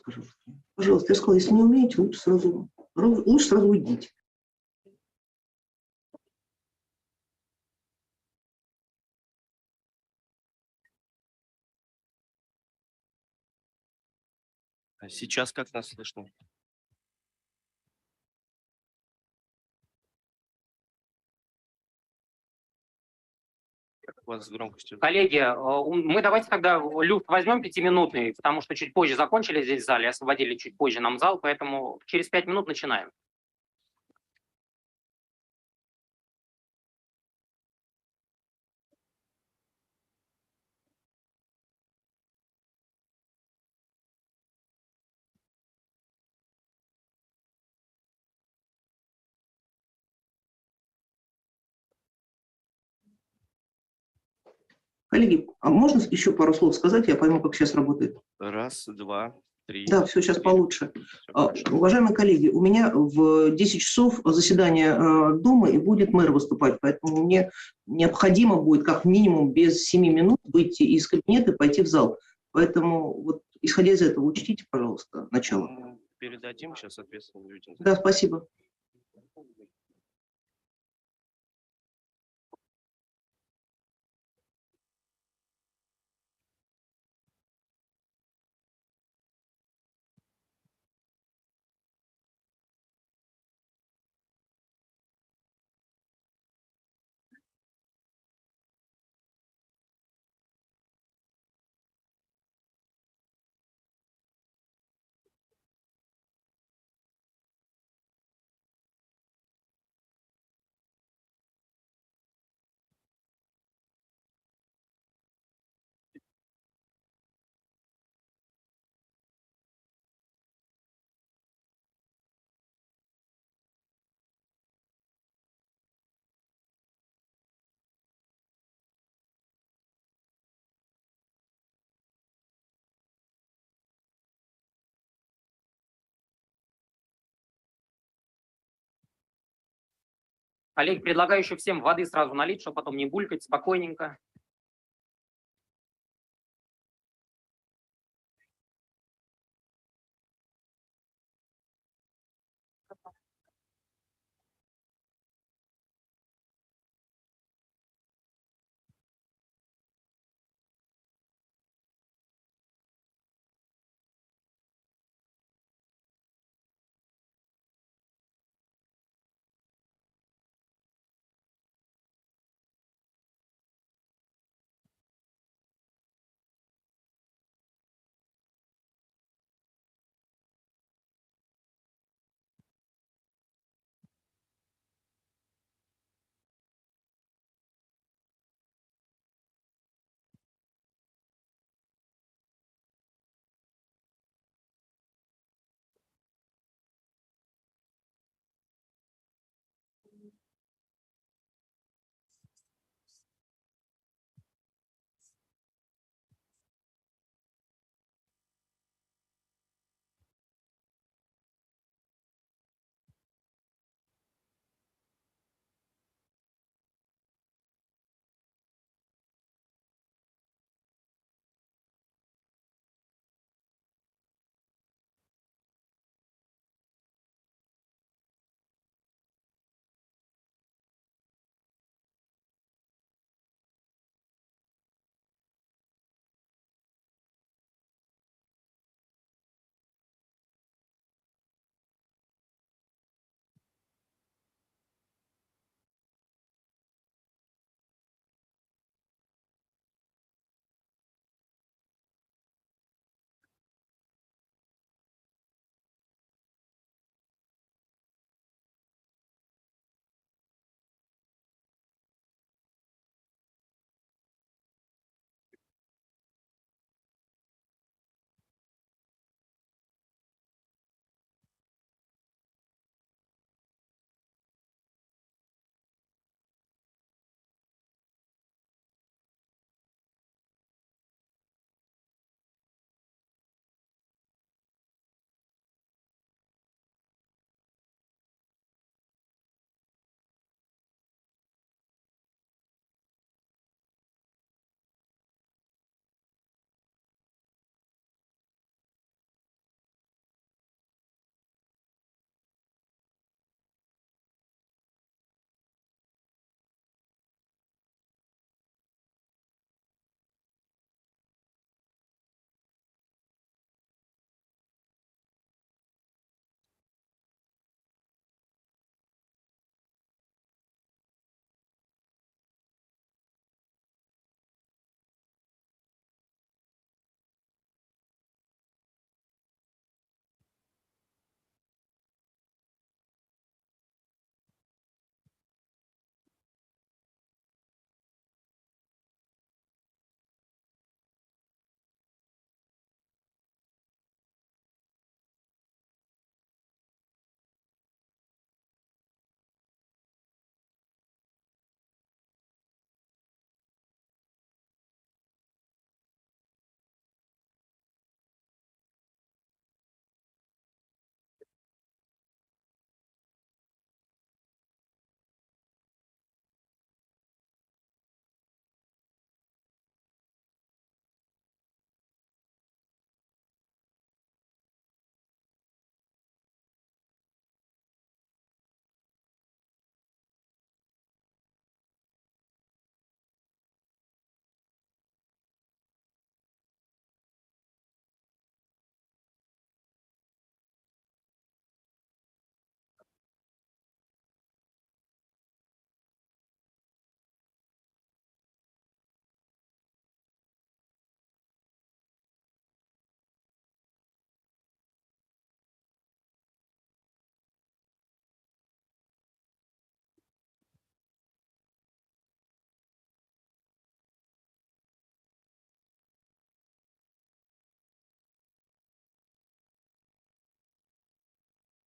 пожалуйста. Пожалуйста, я сказала, если не умеете, лучше сразу уйдите. А сейчас как нас слышно? Как у вас с громкостью? Коллеги, мы давайте тогда люфт возьмем 5-минутный, потому что чуть позже закончили здесь в зале, освободили чуть позже нам зал, поэтому через 5 минут начинаем. Коллеги, а можно еще пару слов сказать? Я пойму, как сейчас работает. Раз, два, три. Да, все сейчас 4. получше. Уважаемые коллеги, у меня в 10 часов заседание Думы, и будет мэр выступать, поэтому мне необходимо будет как минимум без 7 минут выйти из кабинета и пойти в зал. Поэтому, вот, исходя из этого, учтите, пожалуйста, начало. Передадим сейчас ответственным людям. Да, спасибо. Коллеги, предлагаю еще всем воды сразу налить, чтобы потом не булькать, спокойненько.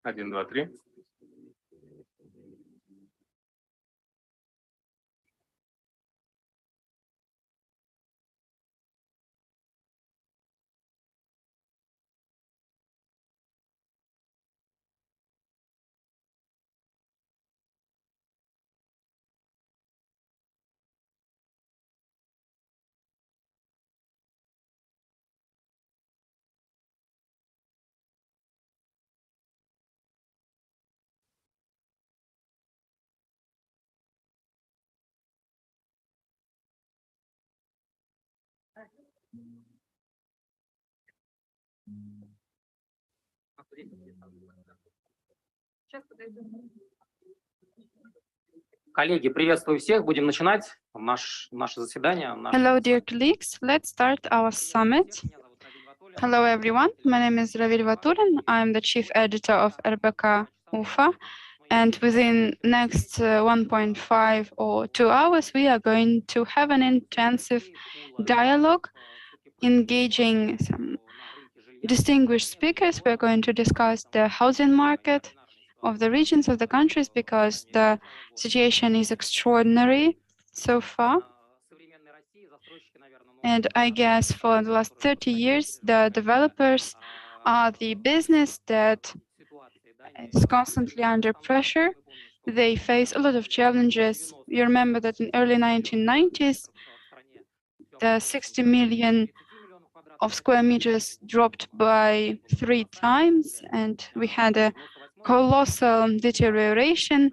1, 2, 3. Коллеги, приветствую всех. Будем начинать наше заседание. Hello, dear colleagues. Let's start our summit. Hello, everyone. My name is Ravil Vaturin. I'm the chief editor of RBK UFA. And within next 1.5 or 2 hours, we are going to have an intensive dialogue, engaging some distinguished speakers. We're going to discuss the housing market of the regions of the countries because the situation is extraordinary so far. And I guess for the last 30 years, the developers are the business that is constantly under pressure. They face a lot of challenges. You remember that in early 1990s, the 60 million of square meters dropped by 3 times, and we had a colossal deterioration.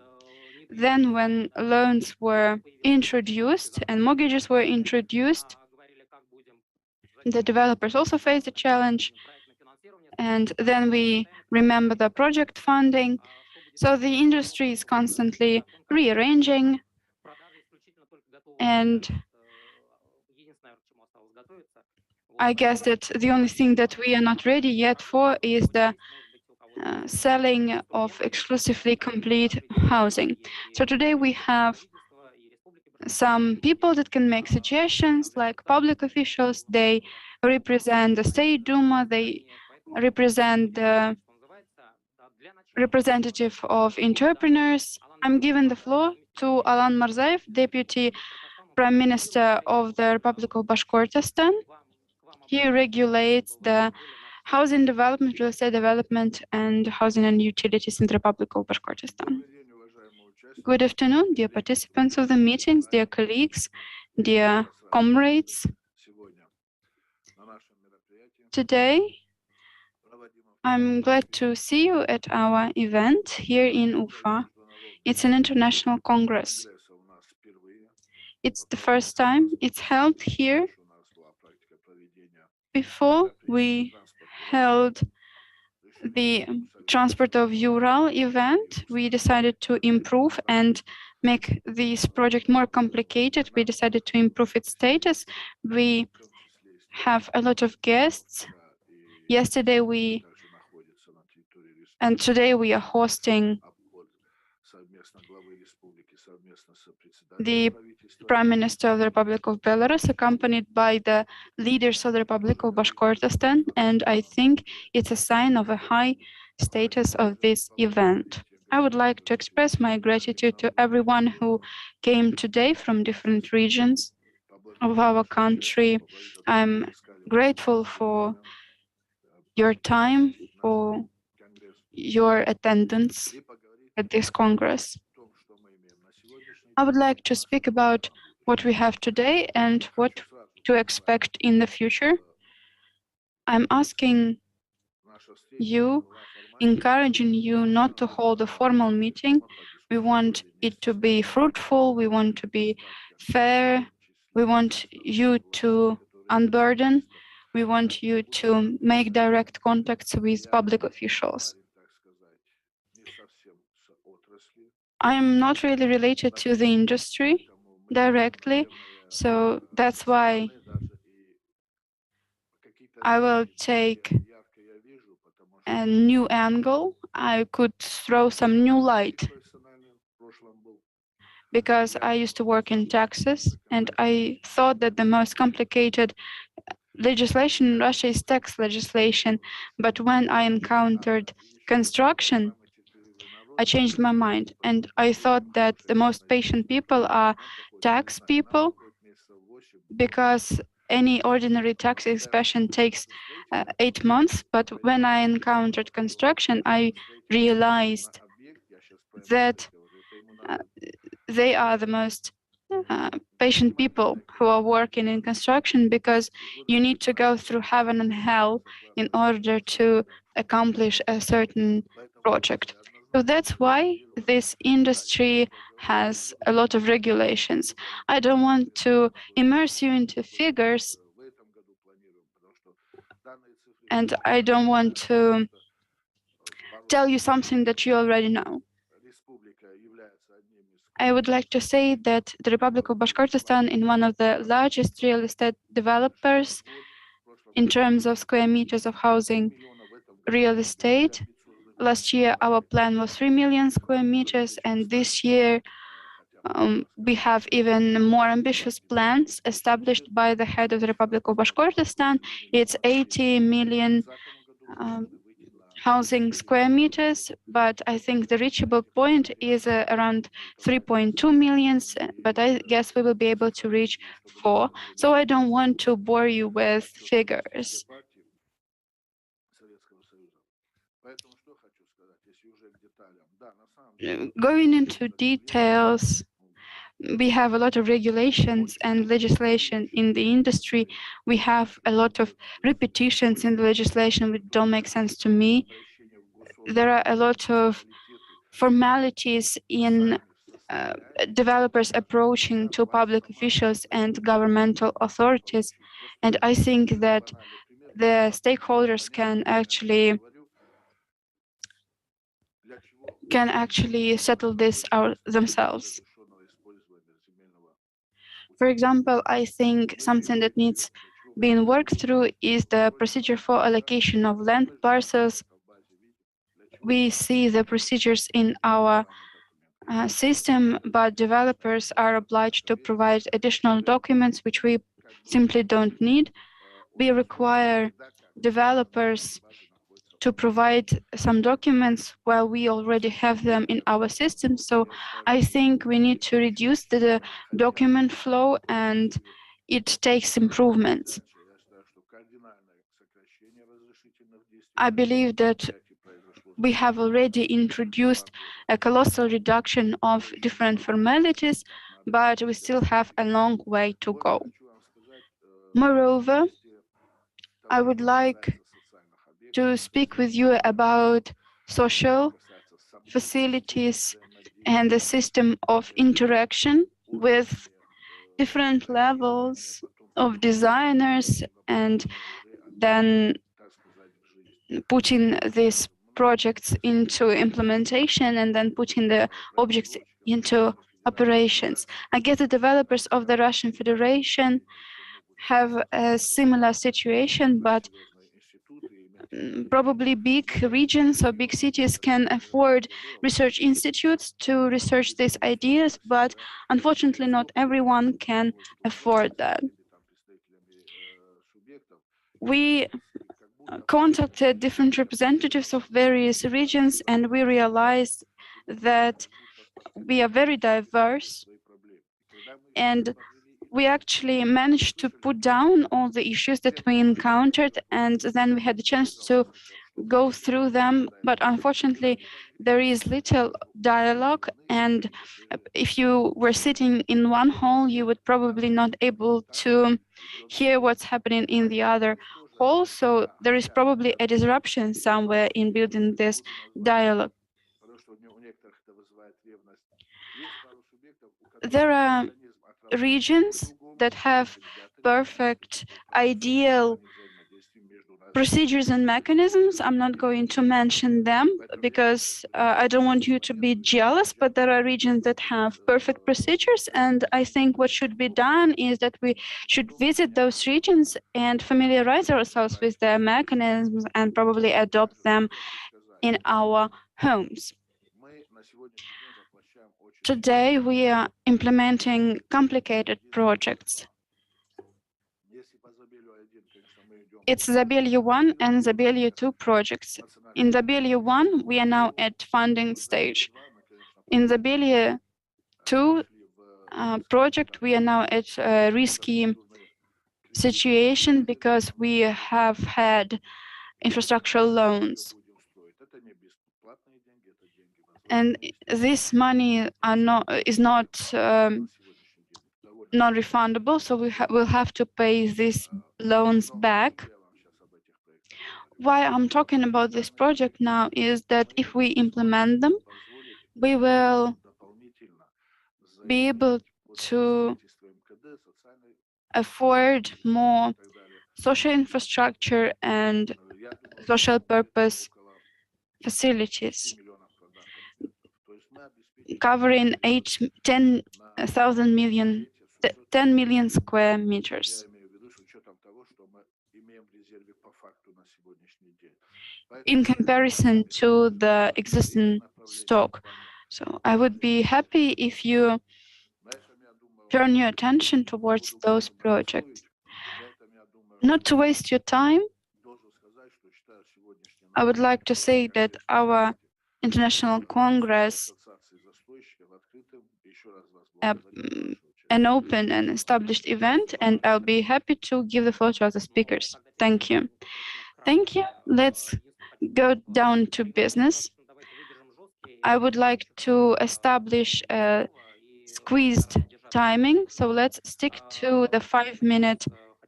Then when loans were introduced and mortgages were introduced, the developers also faced a challenge. And then we remember the project funding. So the industry is constantly rearranging. And I guess that the only thing that we are not ready yet for is the selling of exclusively complete housing. So today we have some people that can make suggestions, like public officials. They represent the State Duma, they represent the representative of entrepreneurs. I'm giving the floor to Alan Marzaev, Deputy Prime Minister of the Republic of Bashkortostan. He regulates the housing development, real estate development, and housing and utilities in the Republic of Bashkortostan. Good afternoon, dear participants of the meetings, dear colleagues, dear comrades. Today, I'm glad to see you at our event here in Ufa. It's an international congress. It's the first time it's held here. Before we held the Transport of Ural event, we decided to improve and make this project more complicated. We decided to improve its status. We have a lot of guests. Yesterday and today we are hosting the Prime Minister of the Republic of Belarus, accompanied by the leaders of the Republic of Bashkortostan, and I think it's a sign of a high status of this event. I would like to express my gratitude to everyone who came today from different regions of our country. I'm grateful for your time, for your attendance at this Congress. I would like to speak about what we have today and what to expect in the future. I'm asking you, encouraging you not to hold a formal meeting. We want it to be fruitful, we want to be fair, we want you to unburden, we want you to make direct contacts with public officials. I'm not really related to the industry directly, so that's why I will take a new angle. I could throw some new light because I used to work in taxes, and I thought that the most complicated legislation in Russia is tax legislation. But when I encountered construction, I changed my mind, and I thought that the most patient people are tax people, because any ordinary tax inspection takes 8 months. But when I encountered construction, I realized that they are the most patient people who are working in construction, because you need to go through heaven and hell in order to accomplish a certain project. So that's why this industry has a lot of regulations. I don't want to immerse you into figures, and I don't want to tell you something that you already know. I would like to say that the Republic of Bashkortostan is one of the largest real estate developers in terms of square meters of housing real estate. Last year, our plan was 3 million square meters, and this year we have even more ambitious plans established by the head of the Republic of Bashkortostan. It's 80 million housing square meters, but I think the reachable point is around 3.2 million, but I guess we will be able to reach 4. So I don't want to bore you with figures. Going into details, we have a lot of regulations and legislation in the industry. We have a lot of repetitions in the legislation which don't make sense to me. There are a lot of formalities in developers approaching to public officials and governmental authorities. And I think that the stakeholders can actually settle this out themselves. For example, I think something that needs being worked through is the procedure for allocation of land parcels. We see the procedures in our system, but developers are obliged to provide additional documents which we simply don't need. We require developers to provide some documents while we already have them in our system. So I think we need to reduce the document flow, and it takes improvements. I believe that we have already introduced a colossal reduction of different formalities, but we still have a long way to go. Moreover, I would like to speak with you about social facilities and the system of interaction with different levels of designers, and then putting these projects into implementation and then putting the objects into operations. I guess the developers of the Russian Federation have a similar situation, but probably big regions or big cities can afford research institutes to research these ideas, but unfortunately not everyone can afford that. We contacted different representatives of various regions, and we realized that we are very diverse, and we actually managed to put down all the issues that we encountered, and then we had the chance to go through them. But unfortunately, there is little dialogue, and if you were sitting in one hall, you would probably not able to hear what's happening in the other hall. So there is probably a disruption somewhere in building this dialogue. There are regions that have perfect, ideal procedures and mechanisms. I'm not going to mention them because I don't want you to be jealous, but there are regions that have perfect procedures, and I think what should be done is that we should visit those regions and familiarize ourselves with their mechanisms and probably adopt them in our homes. Today, we are implementing complicated projects. It's Zabelye 1 and Zabelye 2 projects. In Zabelye 1, we are now at funding stage. In Zabelye 2 project, we are now at a risky situation because we have had infrastructural loans. And this money is not non-refundable, so we'll have to pay these loans back. Why I'm talking about this project now is that if we implement them, we will be able to afford more social infrastructure and social purpose facilities, covering 10 million square meters. In comparison to the existing stock. So I would be happy if you turn your attention towards those projects. Not to waste your time, I would like to say that our International Congress, an open and established event, and I'll be happy to give the floor to other speakers. Thank you. Thank you. Let's go down to business. I would like to establish a squeezed timing, so let's stick to the 5-minute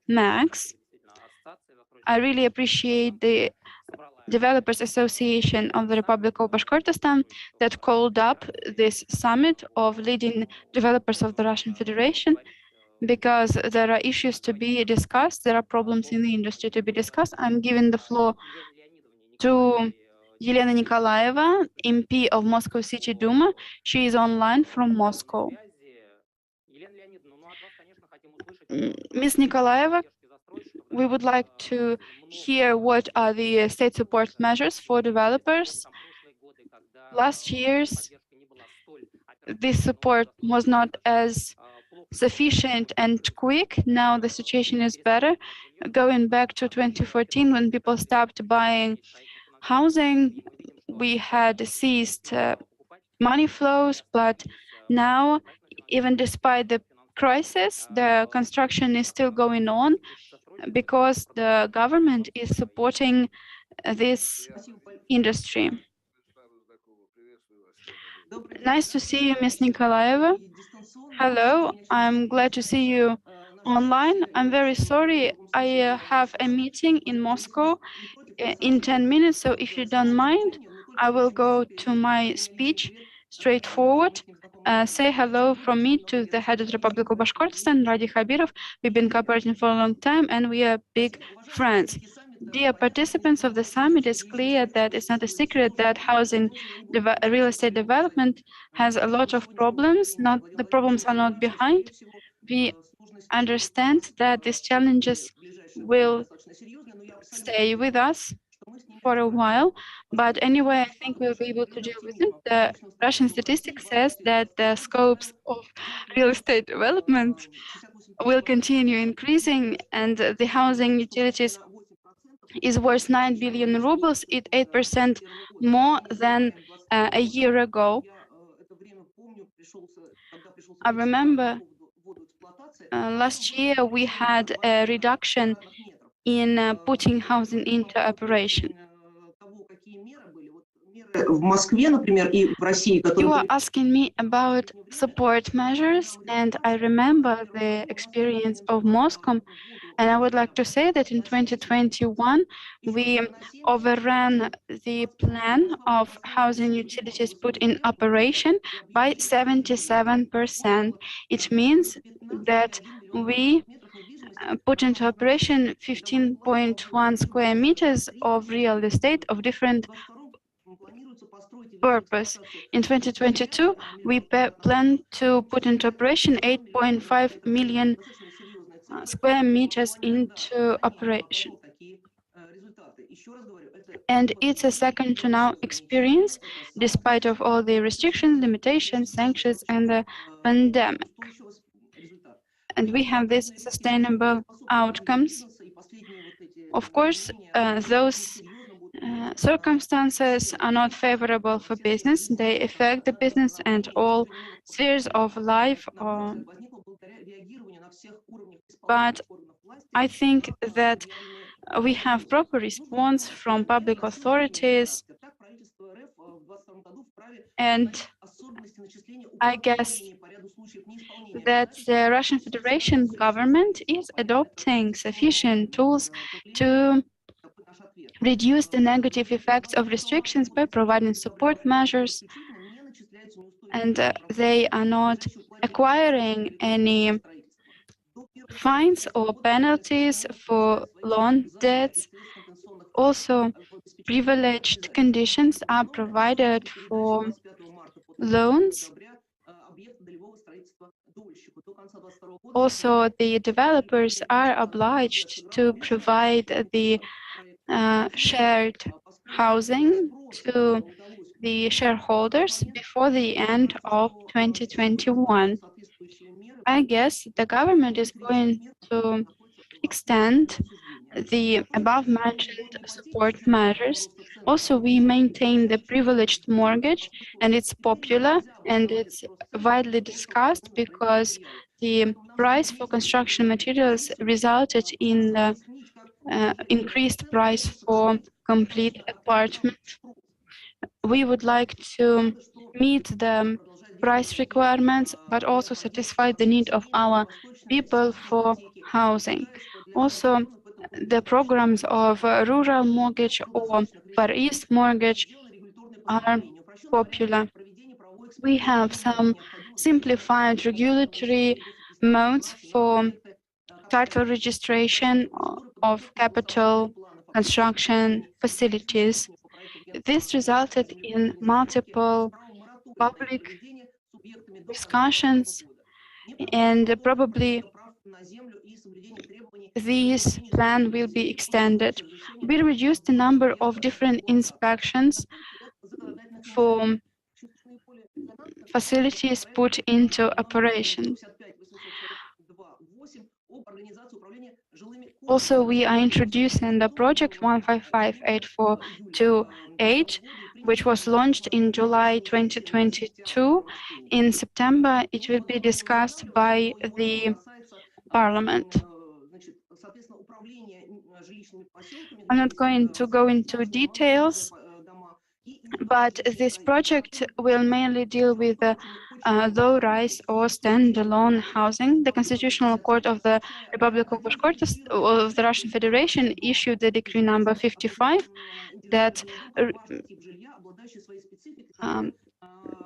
max. I really appreciate the Developers Association of the Republic of Bashkortostan that called up this summit of leading developers of the Russian Federation, because there are issues to be discussed, there are problems in the industry to be discussed. I'm giving the floor to Elena Nikolaeva, MP of Moscow City Duma. She is online from Moscow. Ms. Nikolaeva, we would like to hear what are the state support measures for developers. Last year's this support was not as sufficient and quick. Now the situation is better. Going back to 2014, when people stopped buying housing, we had ceased money flows, but now, even despite the crisis, the construction is still going on because the government is supporting this industry. Nice to see you, Ms. Nikolaeva. Hello, I'm glad to see you online. I'm very sorry, I have a meeting in Moscow in 10 minutes, so if you don't mind, I will go to my speech straightforward. Say hello from me to the head of the Republic of Bashkortostan, Radi Khabirov. We've been cooperating for a long time and we are big friends. Dear participants of the summit, it's clear that it's not a secret that housing, real estate development has a lot of problems. The problems are not behind. We understand that these challenges will stay with us for a while, but anyway, I think we'll be able to deal with it. The Russian statistics says that the scopes of real estate development will continue increasing, and the housing utilities is worth 9 billion rubles, it's 8% more than a year ago. I remember last year we had a reduction in putting housing into operation. You are asking me about support measures, and I remember the experience of Moscow, and I would like to say that in 2021 we overran the plan of housing utilities put in operation by 77%. It means that we put into operation 15.1 square meters of real estate of different purpose. In 2022, we plan to put into operation 8.5 million square meters into operation. And it's a second to now experience, despite of all the restrictions, limitations, sanctions, and the pandemic. And we have these sustainable outcomes. Of course, those circumstances are not favorable for business. They affect the business and all spheres of life. But I think that we have proper response from public authorities, and I guess that the Russian Federation government is adopting sufficient tools to reduce the negative effects of restrictions by providing support measures, and they are not acquiring any fines or penalties for loan debts. Also, privileged conditions are provided for loans. Also, the developers are obliged to provide the shared housing to the shareholders before the end of 2021. I guess the government is going to extend the above-mentioned support measures. Also, we maintain the privileged mortgage, and it's popular and it's widely discussed because the price for construction materials resulted in the increased price for complete apartments. We would like to meet the price requirements, but also satisfy the need of our people for housing. Also, the programs of rural mortgage or Far East mortgage are popular. We have some simplified regulatory modes for title registration of capital construction facilities. This resulted in multiple public discussions, and probably this plan will be extended. We reduced the number of different inspections for facilities put into operation. Also, we are introducing the project 1558428, which was launched in July 2022. In September, it will be discussed by the Parliament. I'm not going to go into details, but this project will mainly deal with low-rise or standalone housing. The Constitutional Court of the Republic of Bashkortostan of the Russian Federation issued the decree number 55 that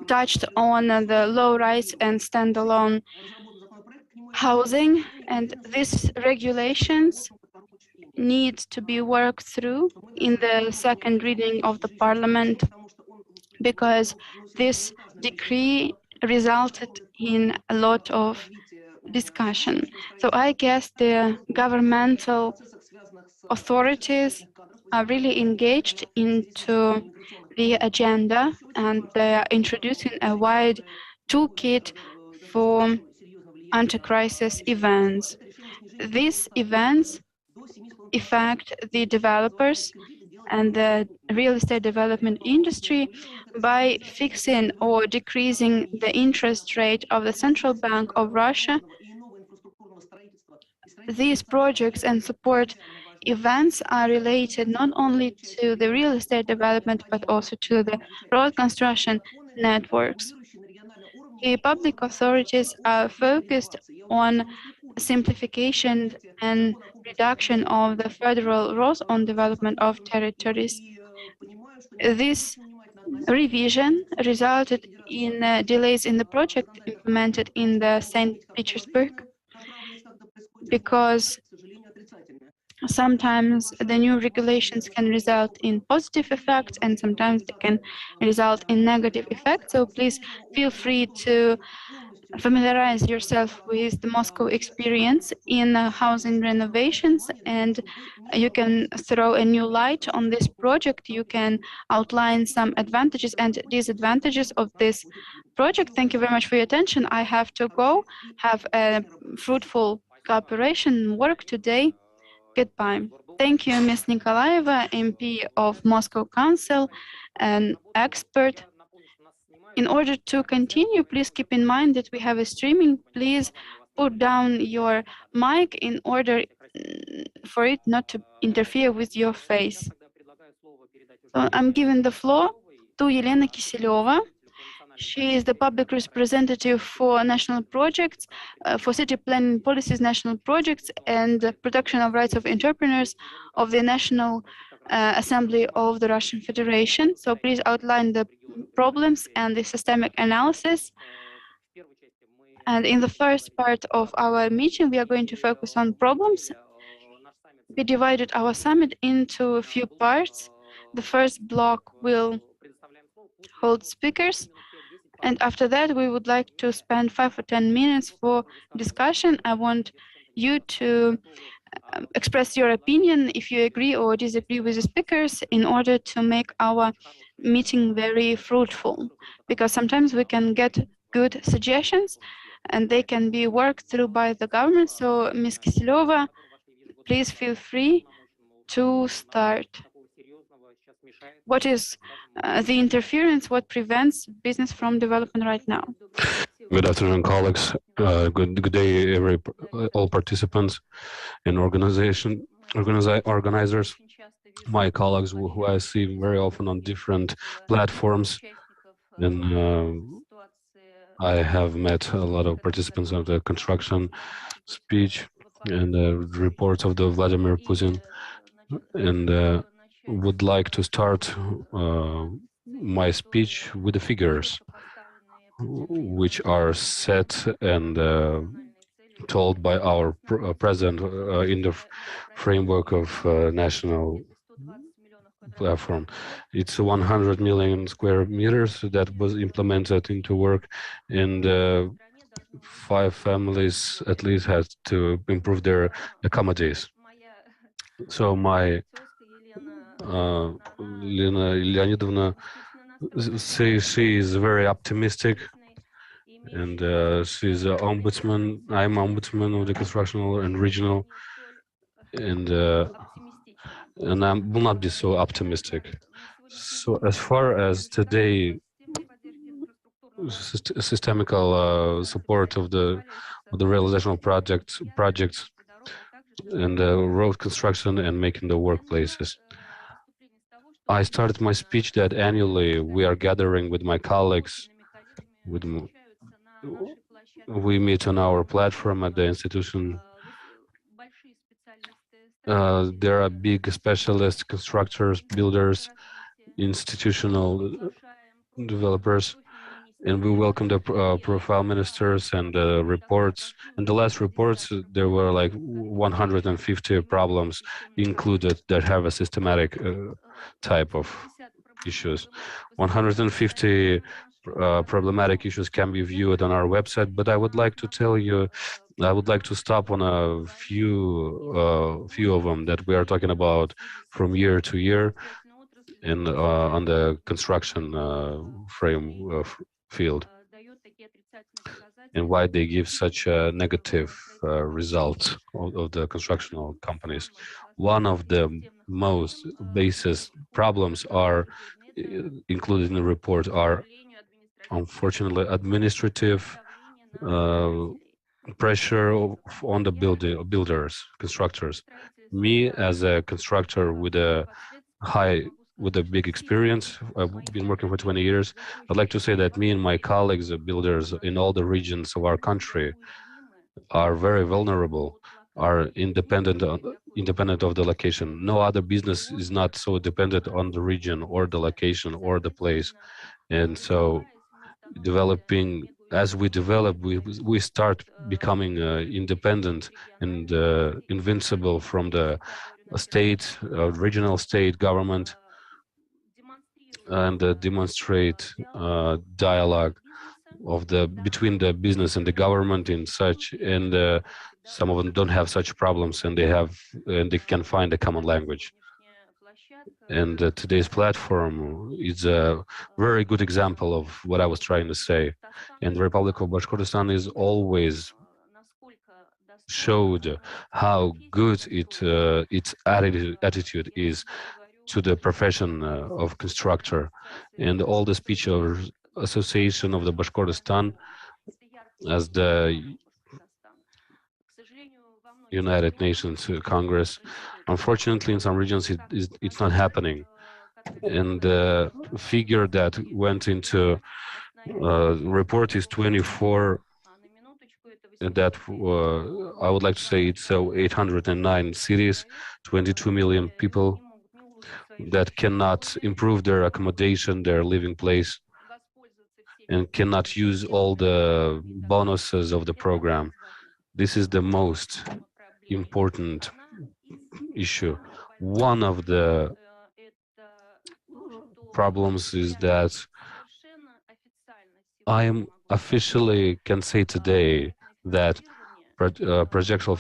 touched on the low-rise and standalone housing, and these regulations need to be worked through in the second reading of the Parliament, because this decree resulted in a lot of discussion. So I guess the governmental authorities are really engaged into the agenda, and they are introducing a wide toolkit for anti-crisis events. These events affect the developers and the real estate development industry by fixing or decreasing the interest rate of the Central Bank of Russia. These projects and support events are related not only to the real estate development, but also to the road construction networks. The public authorities are focused on simplification and reduction of the federal rules on development of territories. This revision resulted in delays in the project implemented in the St. Petersburg, because sometimes the new regulations can result in positive effects and sometimes they can result in negative effects. So please feel free to familiarize yourself with the Moscow experience in housing renovations, and you can throw a new light on this project. You can outline some advantages and disadvantages of this project. Thank you very much for your attention. I have to go. Have a fruitful cooperation work today. Goodbye. Thank you, Ms. Nikolaeva, MP of Moscow Council, an expert. In order to continue, please keep in mind that we have a streaming. Please put down your mic in order for it not to interfere with your face. So I'm giving the floor to Елена Киселева. She is the public representative for national projects, for city planning policies, national projects, and the protection of rights of entrepreneurs of the National Assembly of the Russian Federation. So please outline the problems and the systemic analysis. And in the first part of our meeting, we are going to focus on problems. We divided our summit into a few parts. The first block will hold speakers. And after that, we would like to spend 5 or 10 minutes for discussion. I want you to express your opinion if you agree or disagree with the speakers in order to make our meeting very fruitful. Because sometimes we can get good suggestions and they can be worked through by the government. So, Ms. Kiseleva, please feel free to start. What is the interference? What prevents business from developing right now? Good afternoon, colleagues. Good day, all participants and organizers. My colleagues who I see very often on different platforms, and I have met a lot of participants of the construction speech and reports of the Vladimir Putin, and would like to start my speech with the figures which are set and told by our president in the framework of national platform. It's 100 million square meters that was implemented into work, and 5 families at least had to improve their accommodations. So my Lena Leonidovna, she is very optimistic, and she's an ombudsman. I'm ombudsman of the construction and regional, and I will not be so optimistic. So as far as today, systemical support of the realization of projects and road construction and making the workplaces. I started my speech that annually we are gathering with my colleagues. We meet on our platform at the institution. There are big specialists, constructors, builders, institutional developers, and we welcome the profile ministers and the reports. In the last reports, there were like 150 problems included that have a systematic type of issues. 150 problematic issues can be viewed on our website, but I would like to tell you, I would like to stop on a few of them that we are talking about from year to year and on the construction field, and why they give such a negative result of the construction companies. One of the most basis problems are included in the report are, unfortunately, administrative pressure on the builders, constructors. Me as a constructor with a big experience, I've been working for 20 years. I'd like to say that me and my colleagues, the builders in all the regions of our country, are very vulnerable, are independent of the location. No other business is not so dependent on the region or the location or the place. And so as we develop, we start becoming independent and invincible from the state, regional state government, and demonstrate dialogue between the business and the government in such, and some of them don't have such problems, and they can find a common language. And today's platform is a very good example of what I was trying to say. And the Republic of Bashkortostan is always showed how good its attitude is to the profession of constructor. And all the speech of Association of the Bashkortostan as the United Nations Congress. Unfortunately, in some regions, it's not happening. And the figure that went into report is 24, and that I would like to say it's 809 cities, 22 million people that cannot improve their accommodation, their living place, and cannot use all the bonuses of the program. This is the most important issue. One of the problems is that I am officially can say today that projectional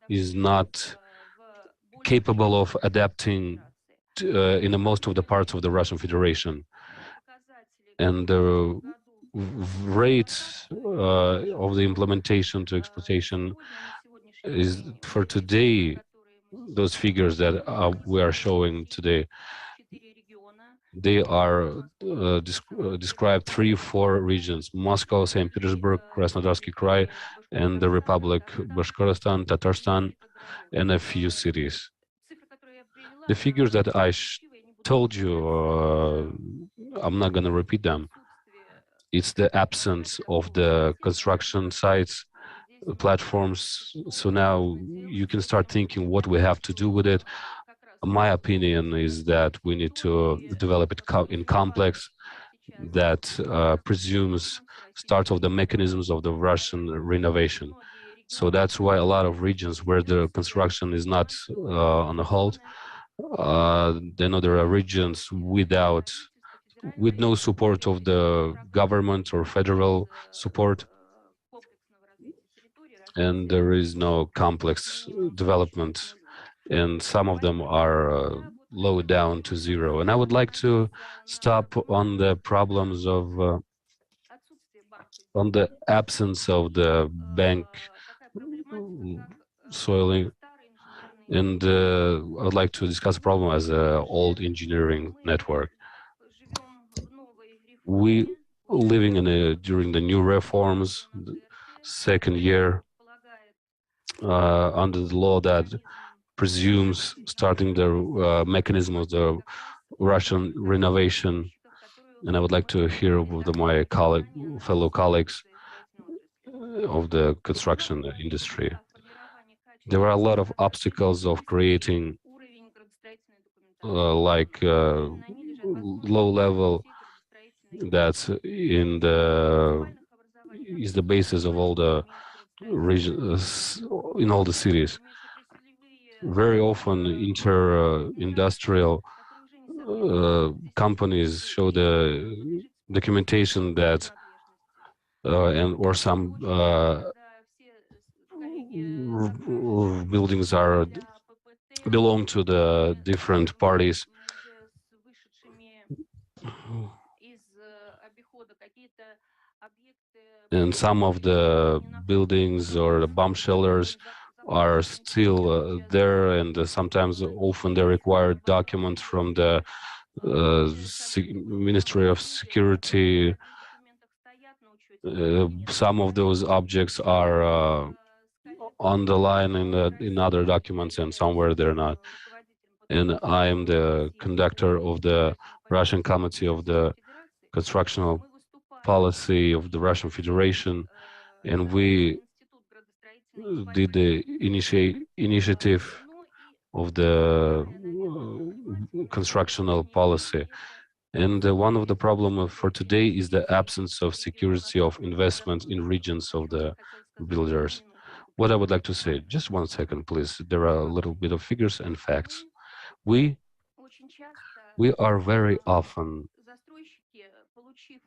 is not capable of adapting in the most of the parts of the Russian Federation. And the rate of the implementation to exploitation is for today, those figures that we are showing today, they are described 3-4 regions: Moscow, St. Petersburg, Krasnodarsky Krai, and the Republic Bashkortostan, Tatarstan, and a few cities. The figures that I told you, I'm not going to repeat them. It's the absence of the construction sites, platforms. So now you can start thinking what we have to do with it. My opinion is that we need to develop it in complex that presumes start of the mechanisms of the Russian renovation. So that's why a lot of regions where the construction is not on a hold, then there are regions with no support of the government or federal support, and there is no complex development, and some of them are low down to zero. And I would like to stop on the problems of on the absence of the bank soiling, and I would like to discuss the problem as an old engineering network. We living during the new reforms, the second year under the law that presumes starting the mechanism of the Russian renovation, and I would like to hear with my fellow colleagues of the construction industry. There are a lot of obstacles of creating low level that's is the basis of all the regions in all the cities. Very often inter-industrial companies show the documentation that or some buildings belong to the different parties. And some of the buildings or the bomb shelters are still there, and sometimes often they require documents from the Ministry of Security. Some of those objects are on the line in other documents, and somewhere they're not. And I am the conductor of the Russian Committee of the Constructional Policy of the Russian Federation, and we did the initiative of the constructional policy. And one of the problems for today is the absence of security of investment in regions of the builders. What I would like to say, just 1 second, please. There are a little bit of figures and facts. We are very often,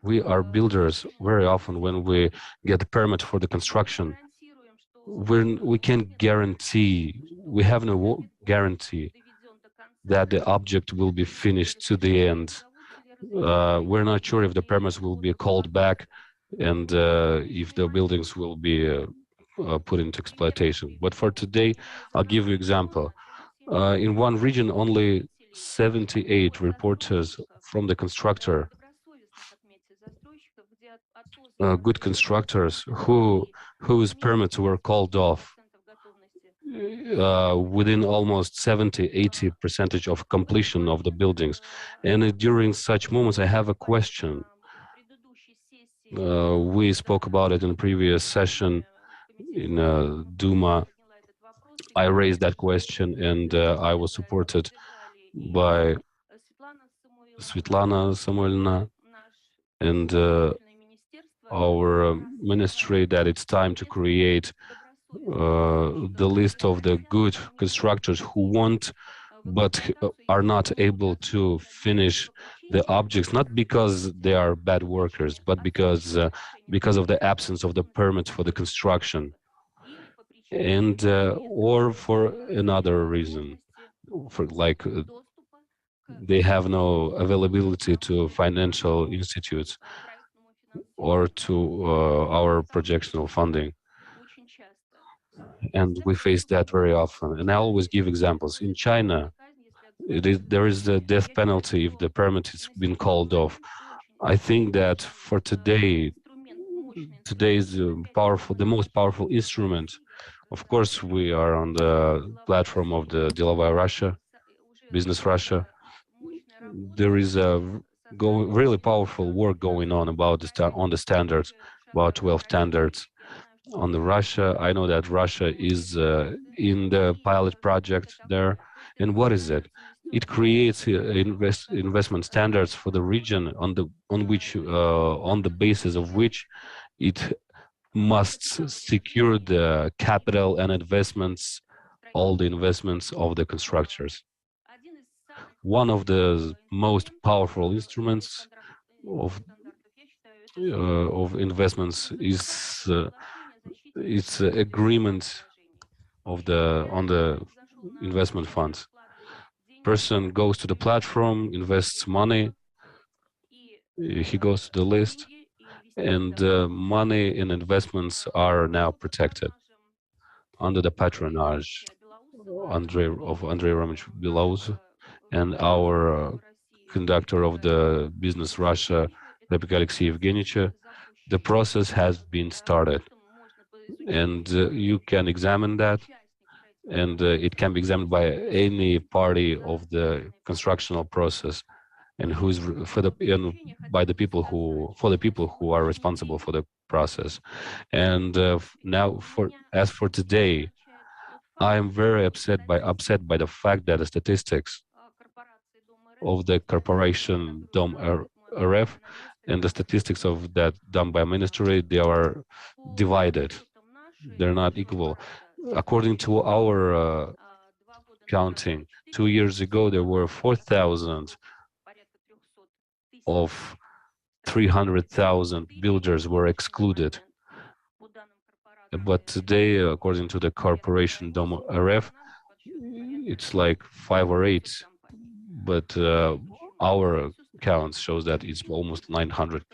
we are builders very often when we get a permit for the construction, we can't guarantee, we have no guarantee that the object will be finished to the end. We're not sure if the permits will be called back, and if the buildings will be put into exploitation. But for today, I'll give you an example. In one region, only 78 reporters from the constructor, good constructors whose permits were called off within almost 70–80% of completion of the buildings. And during such moments, I have a question. We spoke about it in the previous session in Duma. I raised that question, and I was supported by Svetlana Samuelina and our ministry that it's time to create the list of the good constructors who want but are not able to finish the objects, not because they are bad workers, but because of the absence of the permits for the construction, and or for another reason, for like they have no availability to financial institutes or to our projectional funding. And we face that very often. And I always give examples. In China, there is the death penalty if the permit has been called off. I think that for today is the most powerful instrument. Of course, we are on the platform of the Delovaya Russia, Business Russia. There is a really powerful work going on about the standards, about 12 standards on the Russia. I know that Russia is in the pilot project there. And what is it? It creates investment standards for the region on the basis of which it must secure the capital and investments, all the investments of the constructors. One of the most powerful instruments of investments is it's agreement on the investment funds. Person goes to the platform, invests money, he goes to the list, and money and investments are now protected under the patronage of Andrei Romich Belouz and our conductor of the Business Russia, Repik Alexey Evgenich. The process has been started, and you can examine that, and it can be examined by any party of the constructional process, and by the people who are responsible for the process. And now, as for today, I am very upset by the fact that the statistics of the corporation Dom RF and the statistics of that done by ministry, they are divided. They're not equal. According to our counting, 2 years ago, there were 4,000 of 300,000 builders were excluded. But today, according to the corporation Dom RF, it's like 5 or 8. But our count shows that it's almost 900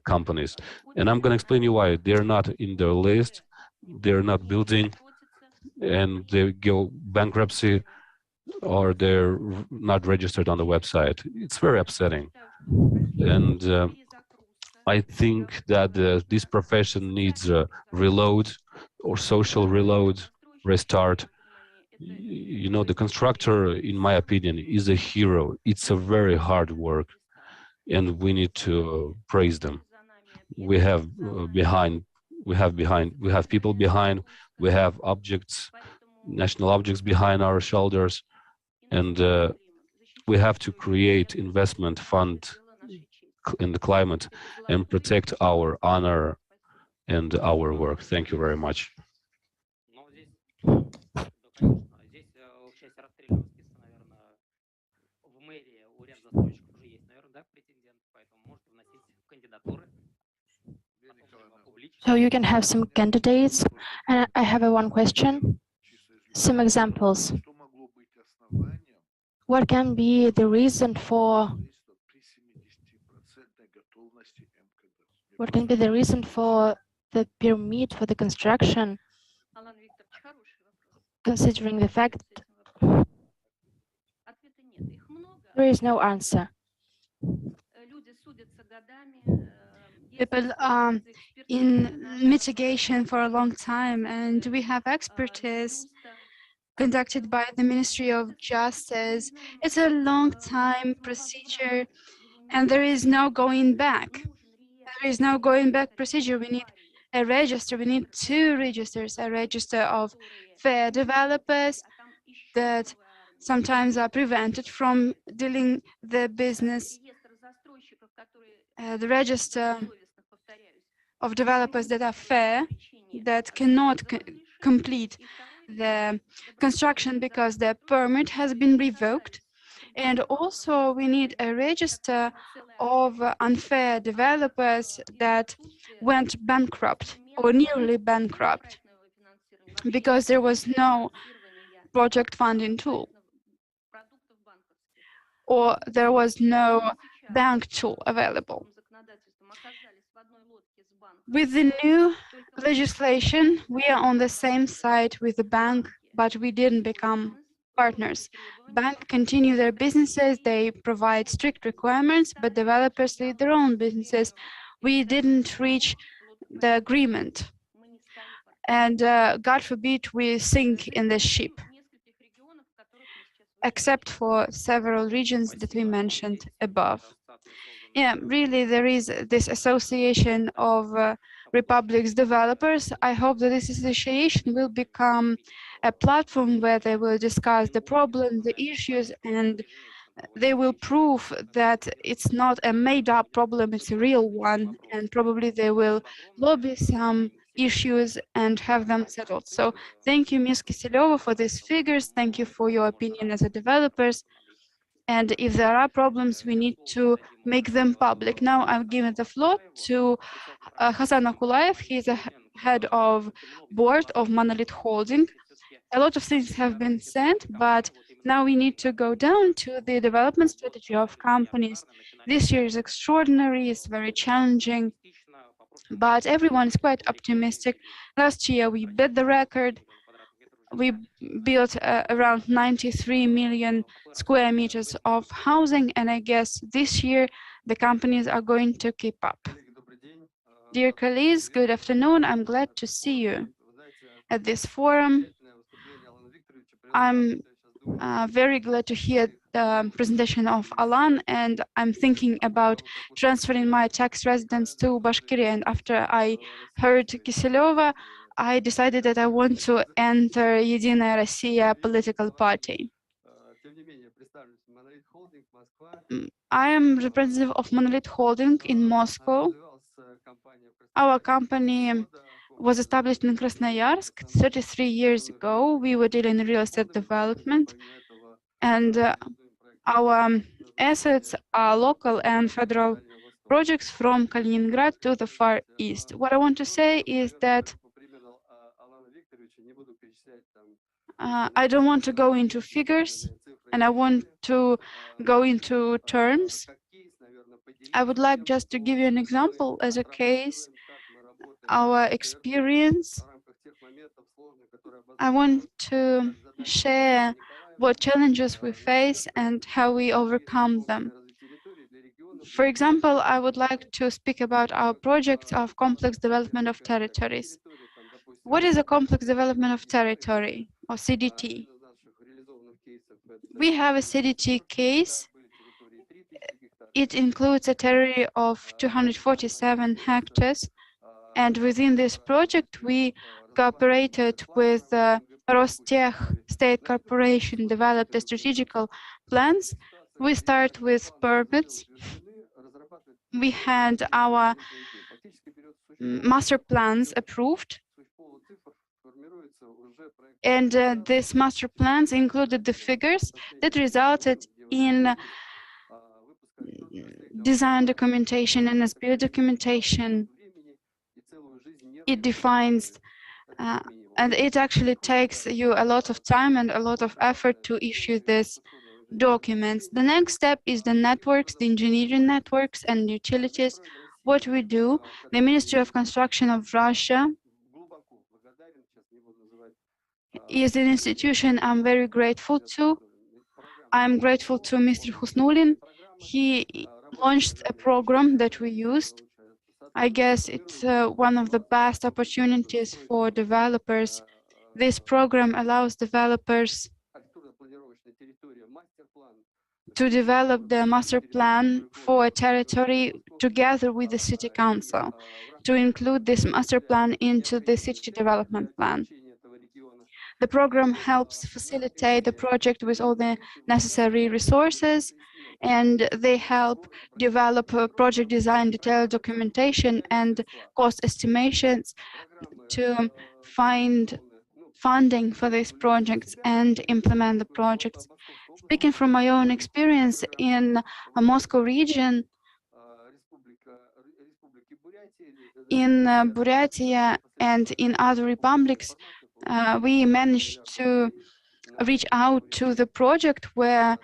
companies. And I'm going to explain you why. They're not in their list, they're not building, and they go bankruptcy, or they're not registered on the website. It's very upsetting. And I think that this profession needs a reload, or social reload, restart. You know, the constructor, in my opinion, is a hero. It's a very hard work, and we need to praise them. We have people behind, we have objects, national objects behind our shoulders, and we have to create investment fund in the climate and protect our honor and our work. Thank you very much. So you can have some candidates, and I have one question, some examples. What can be the reason for What can be the reason for the permit for the construction, considering the fact there is no answer? People are in mitigation for a long time, and we have expertise conducted by the Ministry of Justice. It's a long time procedure, and there is no going back. There is no going back procedure. We need a register. We need 2 registers, a register of fair developers that sometimes are prevented from dealing the business, the register of developers that are fair, that cannot complete the construction because their permit has been revoked. And also we need a register of unfair developers that went bankrupt or nearly bankrupt because there was no project funding tool or there was no bank tool available. With the new legislation, we are on the same side with the bank, but we didn't become partners. Banks continue their businesses, they provide strict requirements, but developers lead their own businesses. We didn't reach the agreement. And God forbid we sink in the ship, except for several regions that we mentioned above. Yeah, really, there is this association of republics developers. I hope that this association will become a platform where they will discuss the problems, the issues, and they will prove that it's not a made-up problem, it's a real one, and probably they will lobby some issues and have them settled. So thank you, Ms. Kiseleva, for these figures. Thank you for your opinion as a developers. And if there are problems, we need to make them public. Now I'm giving the floor to Hasan Akulaev. He's a head of board of Monolith Holding. A lot of things have been said, but now we need to go down to the development strategy of companies. This year is extraordinary, it's very challenging, but everyone is quite optimistic. Last year we beat the record. We built around 93 million square meters of housing, and I guess this year the companies are going to keep up. Dear colleagues, good afternoon. I'm glad to see you at this forum. I'm very glad to hear the presentation of Alan, and I'm thinking about transferring my tax residence to Bashkiria. And after I heard Kiseleva, I decided that I want to enter Единая Россия political party. I am representative of Monolith Holding in Moscow. Our company was established in Krasnoyarsk 33 years ago. We were dealing in real estate development, and our assets are local and federal projects from Kaliningrad to the Far East. What I want to say is that I don't want to go into figures, and I want to go into terms. I would like just to give you an example as a case, our experience. I want to share what challenges we face and how we overcome them. For example, I would like to speak about our project of complex development of territories. What is a complex development of territory, or CDT? We have a CDT case. It includes a territory of 247 hectares. And within this project, we cooperated with Rostech State Corporation, developed the strategical plans. We start with permits. We had our master plans approved. And these master plans included the figures that resulted in design documentation and SBO documentation. It defines, and it actually takes you a lot of time and a lot of effort to issue these documents. The next step is the networks, the engineering networks and utilities. what we do. The Ministry of Construction of Russia is an institution I'm very grateful to. I'm grateful to Mr. Husnulin. He launched a program that we used. I guess it's one of the best opportunities for developers. This program allows developers to develop the master plan for a territory together with the city council, to include this master plan into the city development plan. The program helps facilitate the project with all the necessary resources, and they help develop project design, detailed documentation, and cost estimations to find funding for these projects and implement the projects. Speaking from my own experience in a Moscow region, in Buryatia and in other republics, we managed to reach out to the project where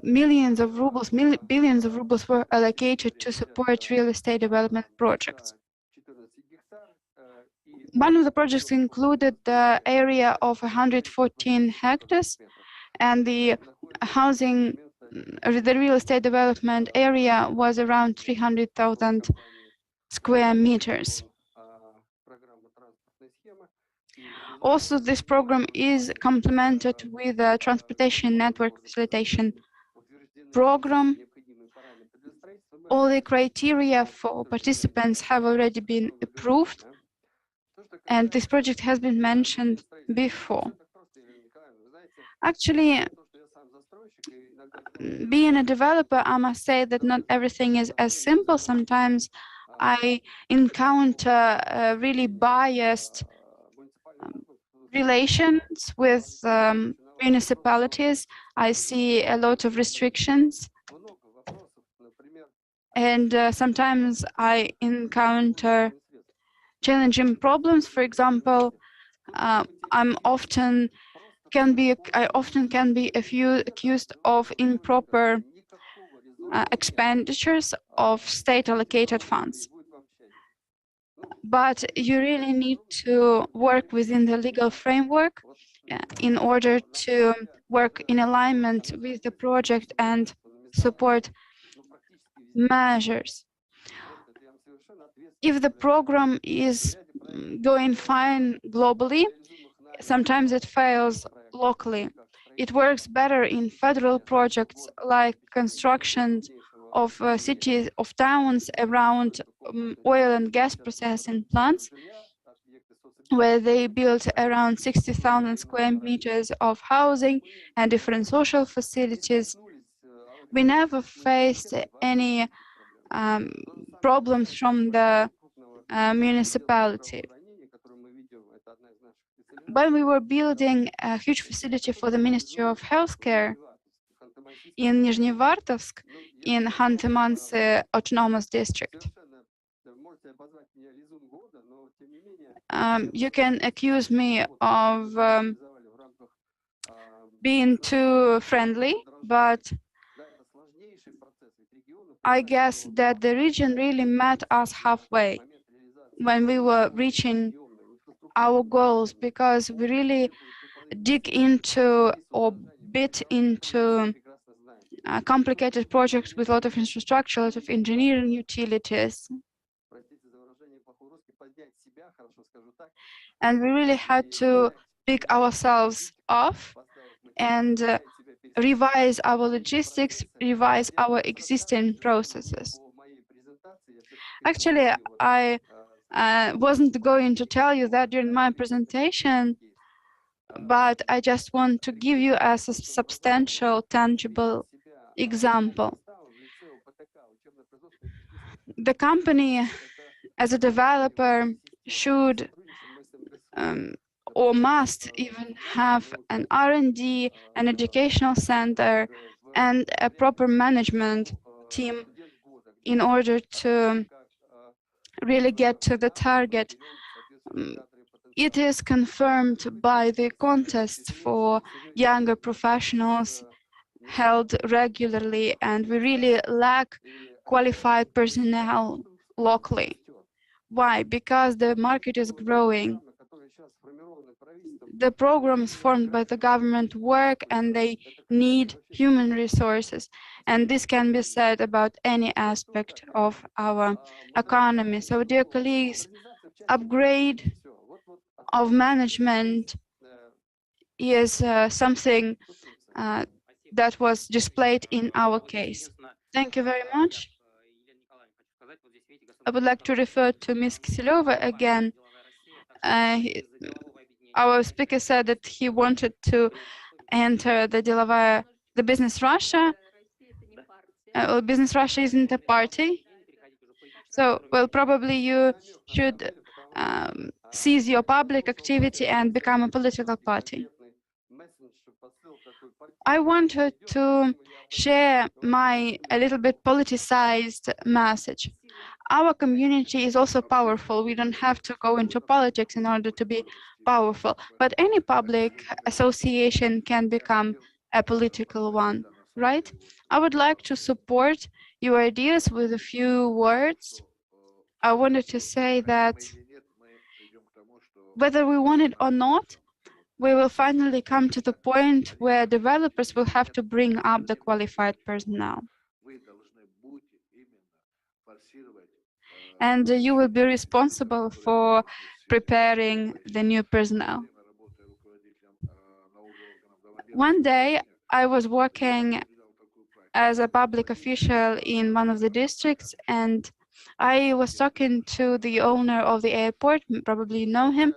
millions of rubles, billions of rubles were allocated to support real estate development projects. One of the projects included the area of 114 hectares, and the housing, the real estate development area was around 300,000 square meters. Also, this program is complemented with a transportation network facilitation program. All the criteria for participants have already been approved, and this project has been mentioned before. Actually, being a developer, I must say that not everything is as simple. Sometimes I encounter really biased relations with municipalities. I see a lot of restrictions, and sometimes I encounter challenging problems. For example, I often can be accused of improper expenditures of state allocated funds. But you really need to work within the legal framework in order to work in alignment with the project and support measures. If the program is going fine globally, sometimes it fails locally. It works better in federal projects like construction of cities, of towns around oil and gas processing plants, where they built around 60,000 square meters of housing and different social facilities. We never faced any problems from the municipality. When we were building a huge facility for the Ministry of Healthcare in Nizhnevartovsk, in Khanty-Mansi Autonomous District, you can accuse me of being too friendly, but I guess that the region really met us halfway when we were reaching our goals, because we really dig into or bit into complicated projects with a lot of infrastructure, a lot of engineering utilities. And we really had to pick ourselves off and revise our logistics, revise our existing processes. Actually, I wasn't going to tell you that during my presentation, but I just want to give you as a substantial, tangible example. The company, as a developer, should or must even have an R&D, an educational center, and a proper management team in order to really get to the target. It is confirmed by the contests for younger professionals held regularly, and we really lack qualified personnel locally. Why? Because the market is growing. The programs formed by the government work and they need human resources. And this can be said about any aspect of our economy. So, dear colleagues, upgrade of management is something that was displayed in our case. Thank you very much. I would like to refer to Ms. Kiselova again. Our speaker said that he wanted to enter the Business Russia. Well, Business Russia isn't a party. So, well, probably you should cease your public activity and become a political party. I wanted to share my a little bit politicized message. Our community is also powerful. We don't have to go into politics in order to be powerful, but any public association can become a political one, right? I would like to support your ideas with a few words. I wanted to say that whether we want it or not, we will finally come to the point where developers will have to bring up the qualified personnel. And you will be responsible for preparing the new personnel. One day, I was working as a public official in one of the districts, and I was talking to the owner of the airport, probably you know him,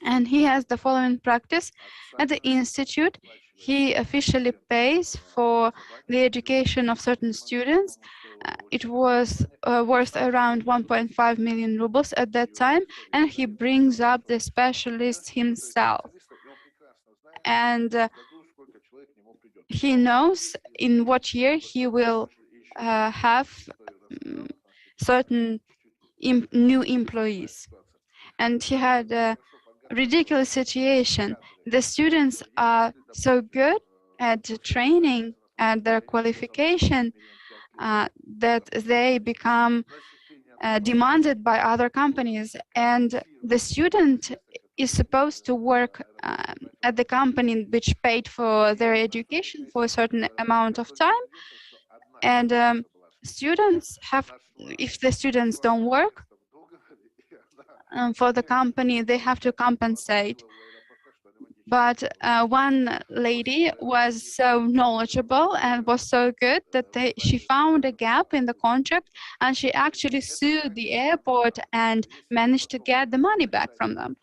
and he has the following practice. At the institute, he officially pays for the education of certain students. It was worth around 1.5 million rubles at that time, and he brings up the specialists himself. And he knows in what year he will have certain new employees. And he had a ridiculous situation. The students are so good at training and their qualification that they become demanded by other companies, and the student is supposed to work at the company which paid for their education for a certain amount of time, and students have, if the students don't work for the company, they have to compensate. But one lady was so knowledgeable and was so good that she found a gap in the contract, and she actually sued the airport and managed to get the money back from them.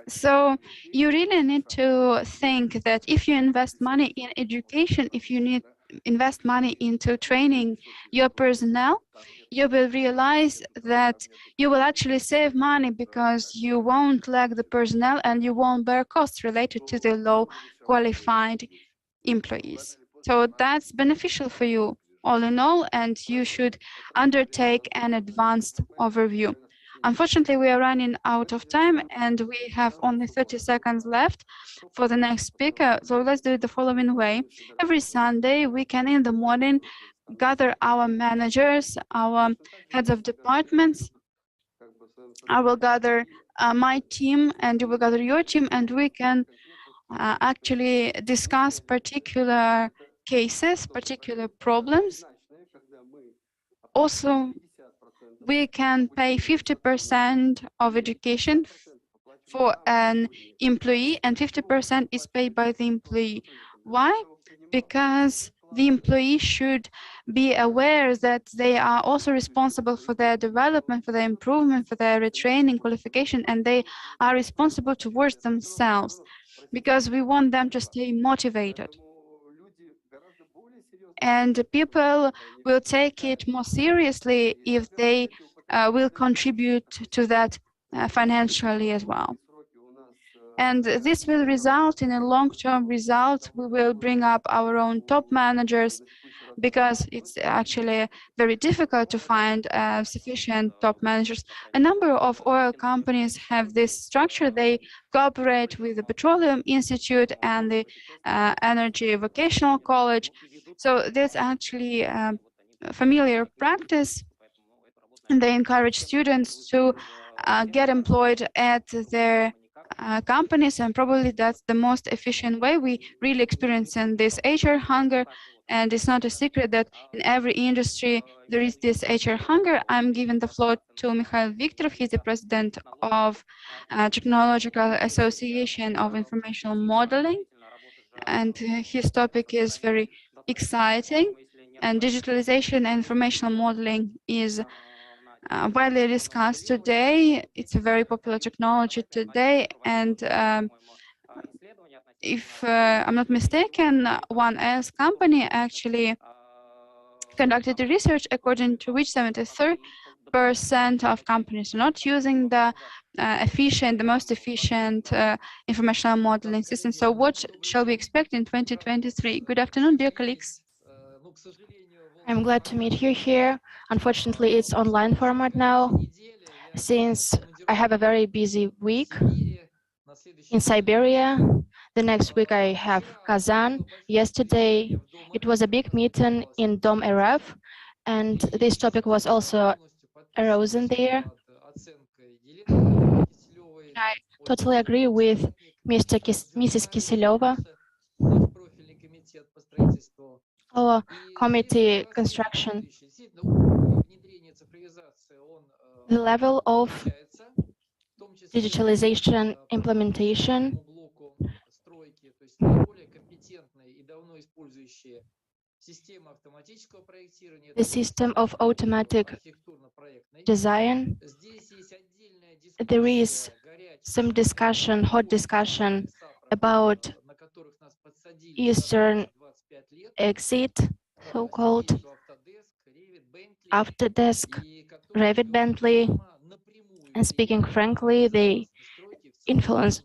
So you really need to think that if you invest money in education, if you invest money into training your personnel, you will realize that you will actually save money because you won't lack the personnel and you won't bear costs related to the low qualified employees. So that's beneficial for you all in all, and you should undertake an advanced overview. Unfortunately, we are running out of time and we have only 30 seconds left for the next speaker. So let's do it the following way. Every Sunday, we can in the morning gather our managers, our heads of departments. I will gather my team and you will gather your team, and we can actually discuss particular cases, particular problems. Also, we can pay 50% of education for an employee, and 50% is paid by the employee. Why? Because the employee should be aware that they are also responsible for their development, for their improvement, for their retraining, qualification, and they are responsible towards themselves, because we want them to stay motivated. And people will take it more seriously if they will contribute to that financially as well. And this will result in a long-term result. We will bring up our own top managers, because it's actually very difficult to find sufficient top managers. A number of oil companies have this structure. They cooperate with the Petroleum Institute and the Energy Vocational College. So that's actually a familiar practice. They encourage students to get employed at their companies, and probably that's the most efficient way. We really experience in this HR hunger, and it's not a secret that in every industry there is this HR hunger. I'm giving the floor to Mikhail Viktorov. He's the president of Technological Association of Informational Modeling, and his topic is very exciting. And digitalization and informational modeling is widely discussed today. It's a very popular technology today, and if I'm not mistaken, one else company actually conducted a research according to which 73% of companies are not using the most efficient informational modeling system. So what shall we expect in 2023? Good afternoon, dear colleagues. I'm glad to meet you here. Unfortunately, it's online format now, since I have a very busy week in Siberia. The next week I have Kazan. Yesterday, it was a big meeting in Dom RF, and this topic was also arisen there. I totally agree with Mrs. Kiseleva. Our committee construction, the level of digitalization implementation, the system of automatic design. There is some discussion, hot discussion about Eastern exit, so-called Autodesk, Revit Bentley, and speaking frankly, they influence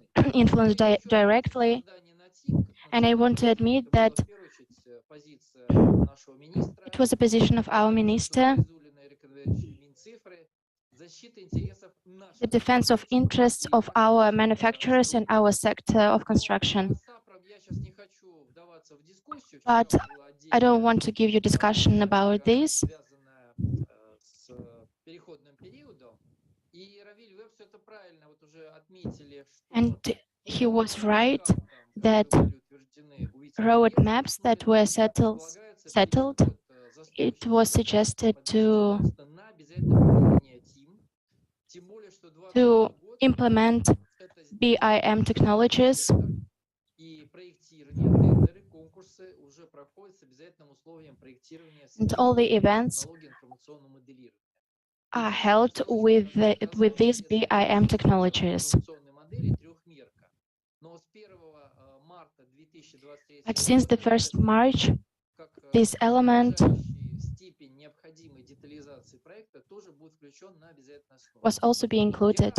directly. And I want to admit that it was a position of our minister, the defense of interests of our manufacturers and our sector of construction. But I don't want to give you discussion about this. And he was right that roadmaps that were settled, it was suggested to implement BIM technologies, and all the events are held with these BIM technologies. But since the 1st March, this element was also being included.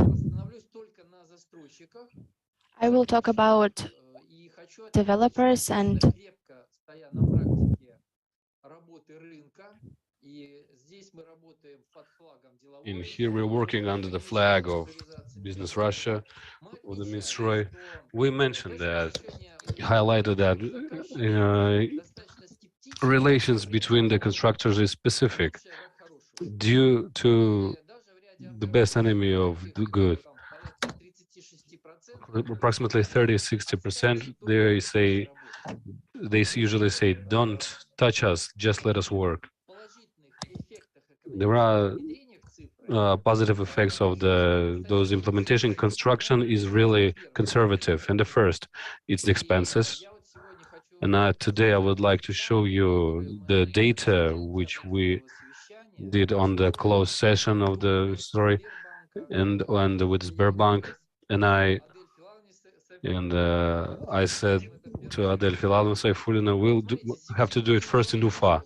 I will talk about developers and in here we're working under the flag of Business Russia with the Ms. Roy. We mentioned that, highlighted that relations between the constructors is specific due to the best enemy of the good. Approximately 30–60%, they usually say, "Don't touch us, just let us work." There are positive effects of those implementation. Construction is really conservative. And the first, it's the expenses. And today I would like to show you the data which we did on the closed session of the story and with Sberbank. And I said to Adel Filalov, Saifulina, we'll have to do it first in UFA.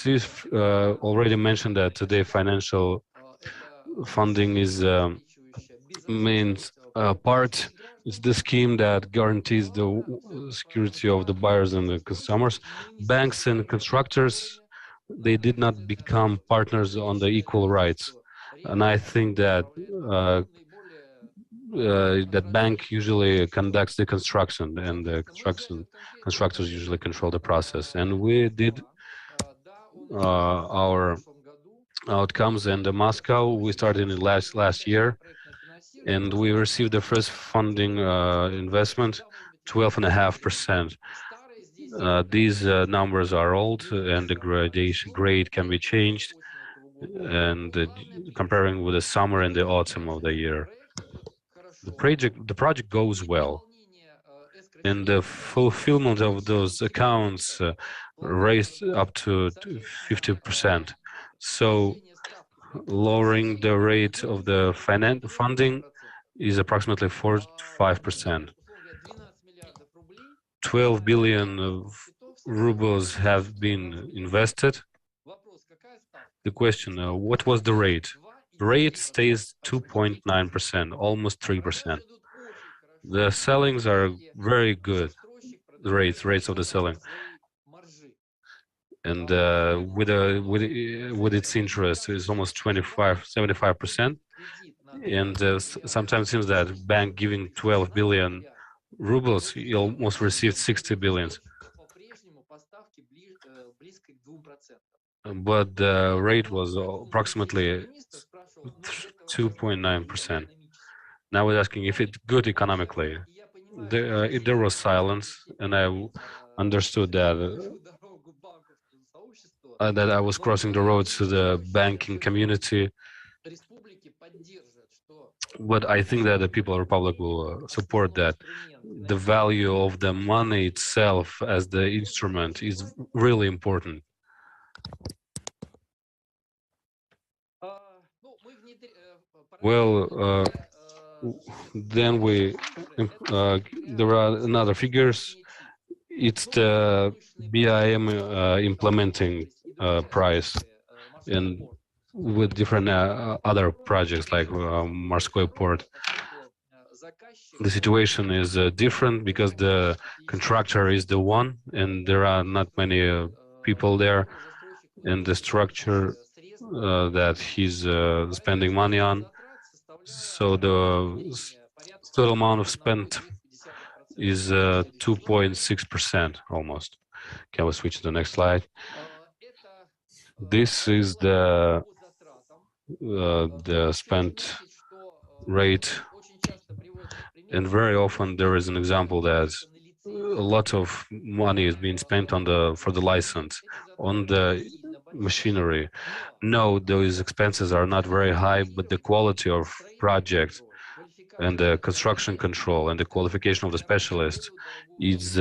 She's already mentioned that today financial funding is main part. It's the scheme that guarantees the security of the buyers and the consumers. Banks and constructors, they did not become partners on the equal rights. And I think that that bank usually conducts the construction, and the constructors usually control the process. And we did our outcomes. And in Moscow, we started in last year, and we received the first funding investment, 12.5%. These numbers are old, and the grade can be changed, and comparing with the summer and the autumn of the year. The project goes well, and the fulfillment of those accounts raised up to 50%. So lowering the rate of the funding is approximately 4 to 5%. 12 billion rubles have been invested. The question, what was the rate? The rate stays 2.9%, almost 3%. The sellings are very good, the rates of the selling. And with its interest is almost 75%. And sometimes seems that bank giving 12 billion rubles, you almost received 60 billions. But the rate was approximately 2.9%. Now we're asking if it's good economically. There was silence, and I understood that I was crossing the road to the banking community. But I think that the people of the Republic will support that. The value of the money itself as the instrument is really important. Well, then there are another figures. It's the BIM implementing price, and with different other projects like Morskoy port. The situation is different because the contractor is the one, and there are not many people there, and the structure that he's spending money on. So the total amount of spent is 2.6% almost. Can we switch to the next slide? This is the spent rate, and very often there is an example that a lot of money is being spent on for the license, on the machinery. No, those expenses are not very high, but the quality of project and the construction control and the qualification of the specialists is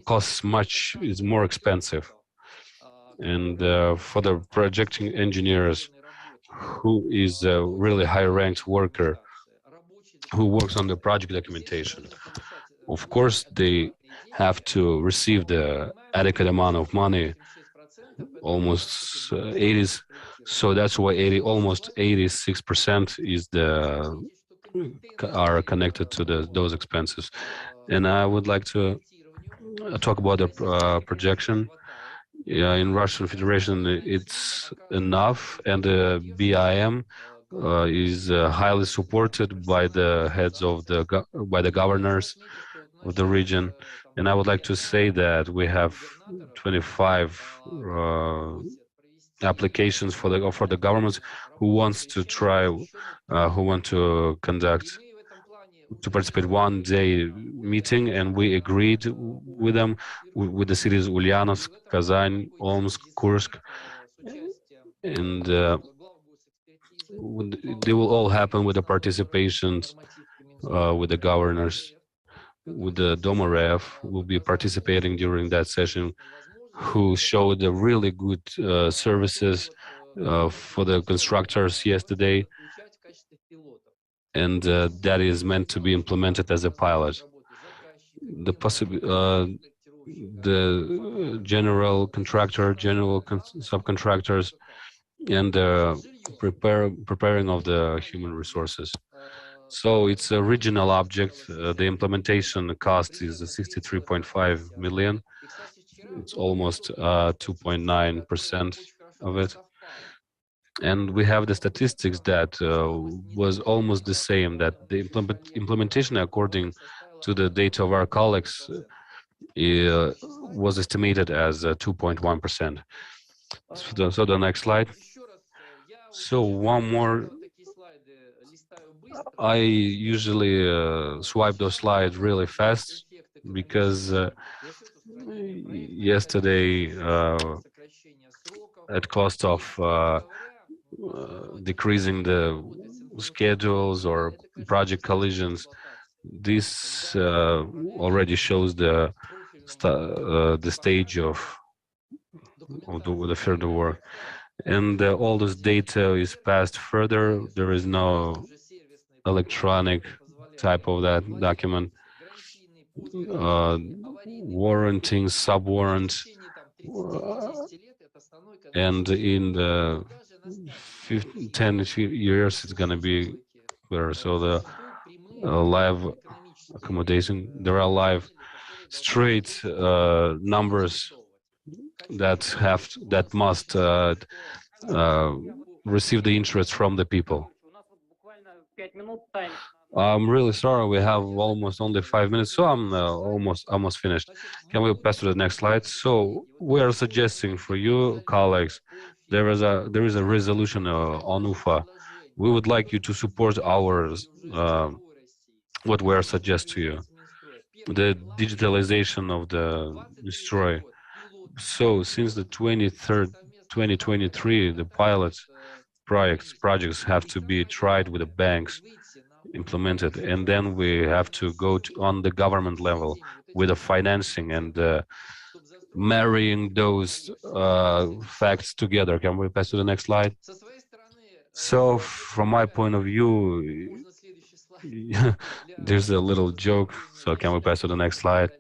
costs much, is more expensive. And for the projecting engineers, who is a really high-ranked worker who works on the project documentation, of course they have to receive the adequate amount of money, almost 80s. So that's why almost 86% is are connected to those expenses. And I would like to talk about the projection. In Russian Federation, it's enough, and the BIM is highly supported by the heads of by the governors of the region. And I would like to say that we have 25 applications for the governments who wants to try, who want to participate one-day meeting, and we agreed with them, with the cities Ulyanovsk, Kazan, Omsk, Kursk, and they will all happen with the participations with the governors, with the Domorev will be participating during that session, who showed the really good services for the constructors yesterday, and that is meant to be implemented as a pilot. The general contractor, subcontractors, and preparing of the human resources. So it's a regional object. The implementation cost is 63.5 million. It's almost 2.9% of it. And we have the statistics that was almost the same, that the implementation, according to the data of our colleagues, was estimated as 2.1%. So the next slide. So one more. I usually swipe those slides really fast because yesterday, at cost of decreasing the schedules or project collisions, this already shows the stage of the further work, and all this data is passed further. There is no electronic type of that document. Warranting, sub-warrant, and in the 10 years it's going to be better. So the live accommodation, there are live straight numbers that must receive the interest from the people. I'm really sorry, we have almost only 5 minutes, so I'm almost finished. Can we pass to the next slide? So we are suggesting for you, colleagues, there is a resolution on UFA. We would like you to support ours, what we are suggest to you, the digitalization of the destroy. So since the 2023, the pilot projects have to be tried with the banks, implemented, and then we have to go on the government level with the financing and marrying those facts together. Can we pass to the next slide? So from my point of view, there's a little joke. So can we pass to the next slide?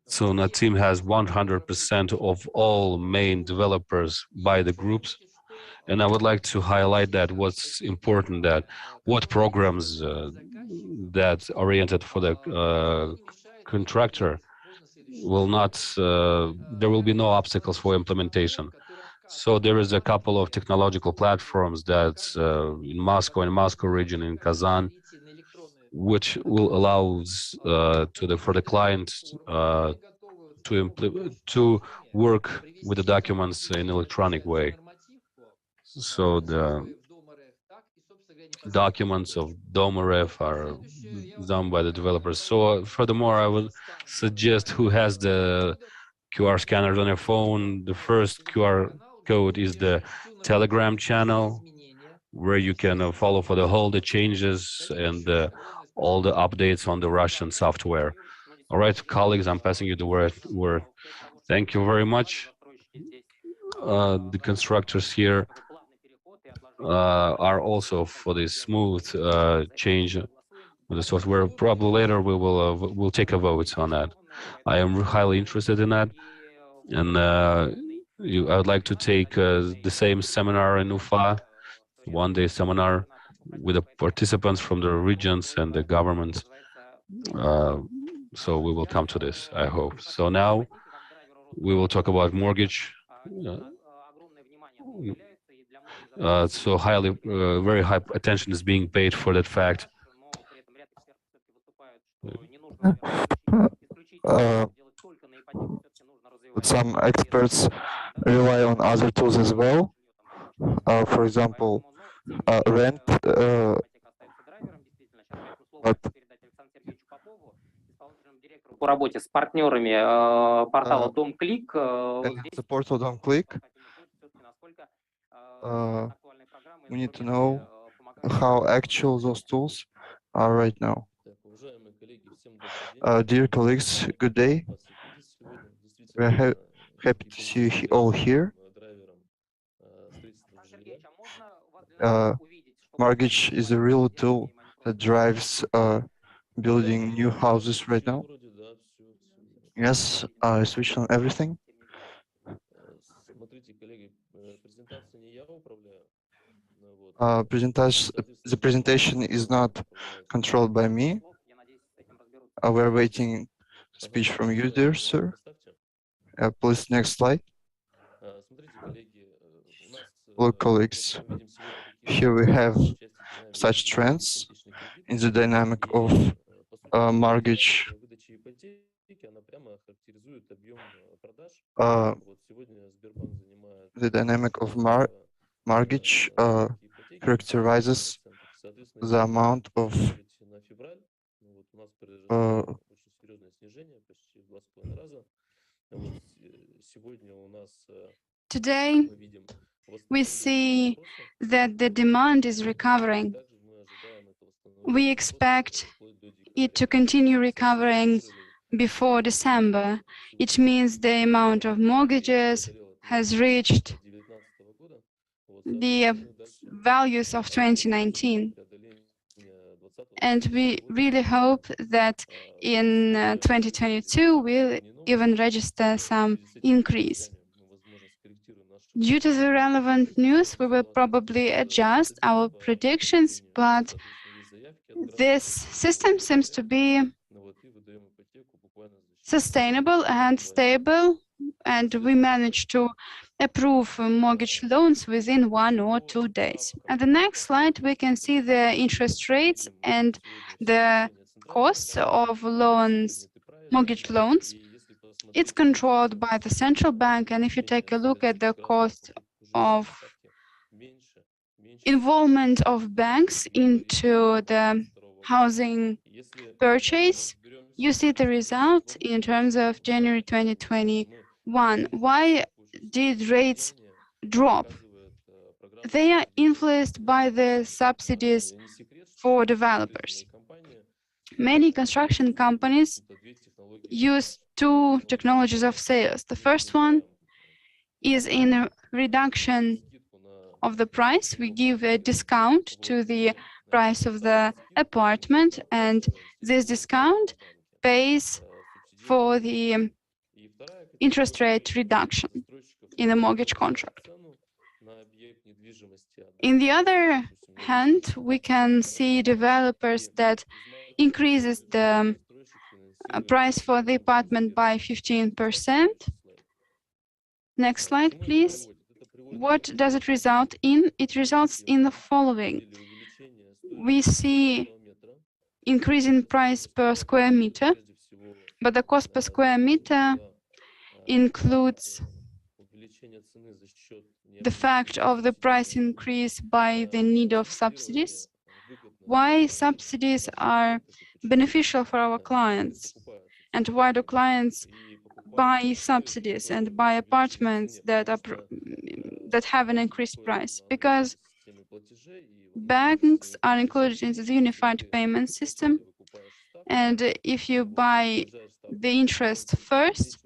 So NATIM has 100% of all main developers by the groups. And I would like to highlight that what's important, that what programs that oriented for the contractor will not, there will be no obstacles for implementation. So there is a couple of technological platforms that's in Moscow and Moscow region, in Kazan, which will allow for the client to work with the documents in electronic way. So the documents of DOMREF are done by the developers. So furthermore, I would suggest who has the QR scanners on their phone. The first QR code is the Telegram channel, where you can follow for the changes and all the updates on the Russian software. All right, colleagues, I'm passing you the word. Thank you very much. The constructors here are also for this smooth change of the software. Probably later we'll take a vote on that. I am highly interested in that, and I would like to take the same seminar in UFA, one-day seminar with the participants from the regions and the governments. So we will come to this, I hope. So now we will talk about mortgage. So very high attention is being paid for that fact. Some experts rely on other tools as well. For example, rent. По работе с партнерами портала Дом-Клик. The portal Dom-Click. We need to know how actual those tools are right now. Dear colleagues, good day. We are happy to see you all here. Mortgage is a real tool that drives building new houses right now. Yes, I switched on everything. The presentation is not controlled by me. We're waiting speech from you, dear sir. Please, next slide. Look, colleagues, here we have such trends in the dynamic of mortgage The dynamic of mortgage characterizes the amount of Today, we see that the demand is recovering. We expect it to continue recovering before December. It means the amount of mortgages has reached the values of 2019. And we really hope that in 2022 we'll even register some increase. Due to the relevant news, we will probably adjust our predictions, but this system seems to be sustainable and stable, and we managed to approve mortgage loans within 1 or 2 days. On the next slide, we can see the interest rates and the costs of loans, mortgage loans. It's controlled by the central bank, and if you take a look at the cost of involvement of banks into the housing purchase, you see the result in terms of January 2021. Why did rates drop? They are influenced by the subsidies for developers. Many construction companies use 2 technologies of sales. The first one is in a reduction of the price. We give a discount to the price of the apartment, and this discount pays for the interest rate reduction in a mortgage contract. In the other hand, we can see developers that increases the price for the apartment by 15%. Next slide, please. What does it result in? It results in the following. We see increase in price per square meter, but the cost per square meter includes the fact of the price increase by the need of subsidies. Why subsidies are beneficial for our clients, and why do clients buy subsidies and buy apartments that have an increased price? Because banks are included in the unified payment system, and if you buy the interest first,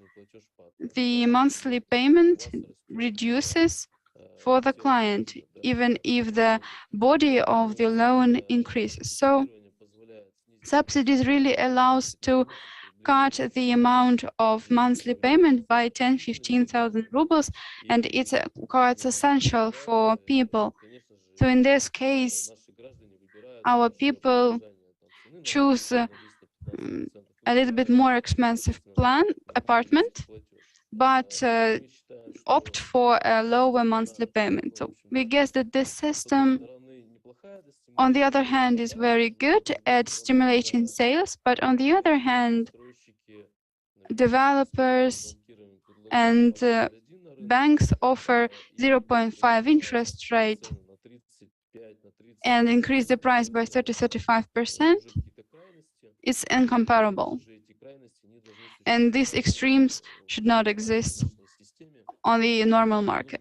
the monthly payment reduces for the client, even if the body of the loan increases. So subsidies really allows to cut the amount of monthly payment by 10-15,000 rubles, and it's quite essential for people. So in this case, our people choose a little bit more expensive apartment, but opt for a lower monthly payment. So we guess that this system, on the other hand, is very good at stimulating sales, but on the other hand, developers and banks offer 0.5 interest rate and increase the price by 30-35%. It's incomparable. And these extremes should not exist on the normal market.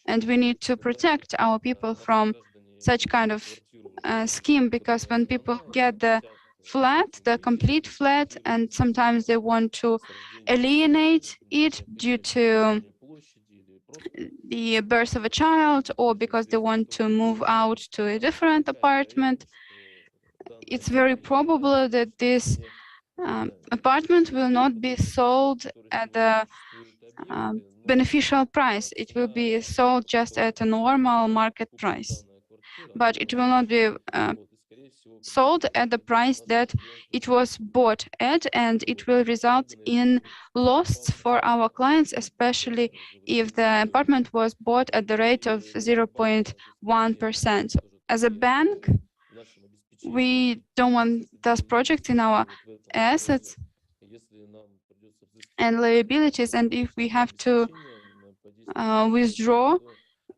And we need to protect our people from such kind of scheme, because when people get the flat, the complete flat, and sometimes they want to alienate it due to the birth of a child or because they want to move out to a different apartment, it's very probable that this apartment will not be sold at a beneficial price. It will be sold just at a normal market price, but it will not be sold at the price that it was bought at, and it will result in loss for our clients, especially if the apartment was bought at the rate of 0.1%. As a bank, we don't want those projects in our assets, and liabilities, and if we have to withdraw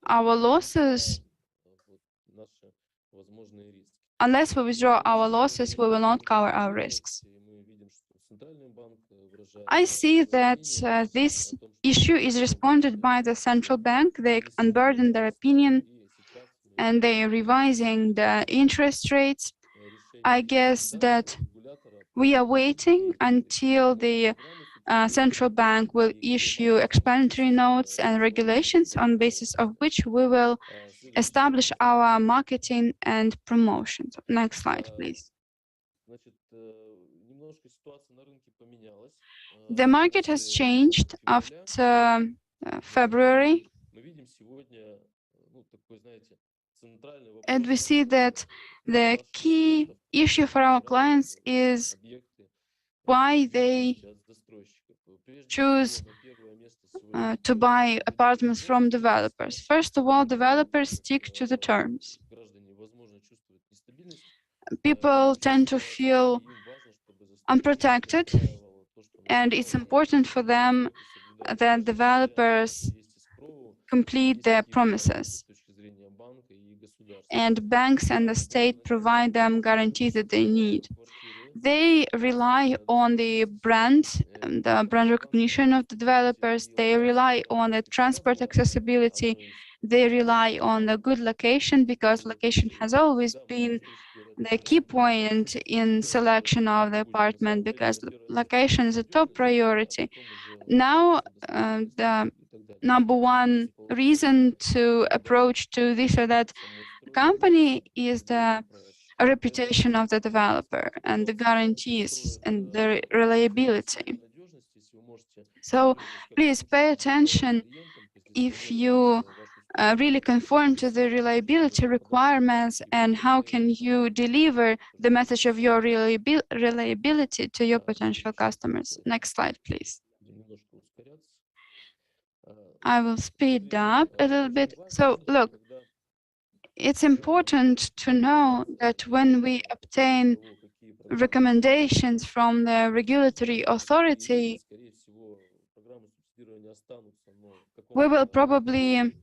our losses, unless we withdraw our losses, we will not cover our risks. I see that this issue is responded by the central bank. They unburden their opinion and they are revising the interest rates. I guess that we are waiting until the central bank will issue explanatory notes and regulations on basis of which we will establish our marketing and promotions. Next slide, please. The market has changed after February, and we see that the key issue for our clients is why they choose to buy apartments from developers. First of all, developers stick to the terms. People tend to feel unprotected, and it's important for them that developers complete their promises. And banks and the state provide them guarantees that they need. They rely on the brand recognition of the developers. They rely on the transport accessibility. They rely on the good location, because location has always been the key point in selection of the apartment, because location is a top priority. Now, the number one reason to approach to this or that company is the reputation of the developer and the guarantees and the reliability. So please pay attention if you really conform to the reliability requirements, and how can you deliver the message of your reliability to your potential customers. Next slide, please. I will speed up a little bit. So look, it's important to know that when we obtain recommendations from the regulatory authority, we will probably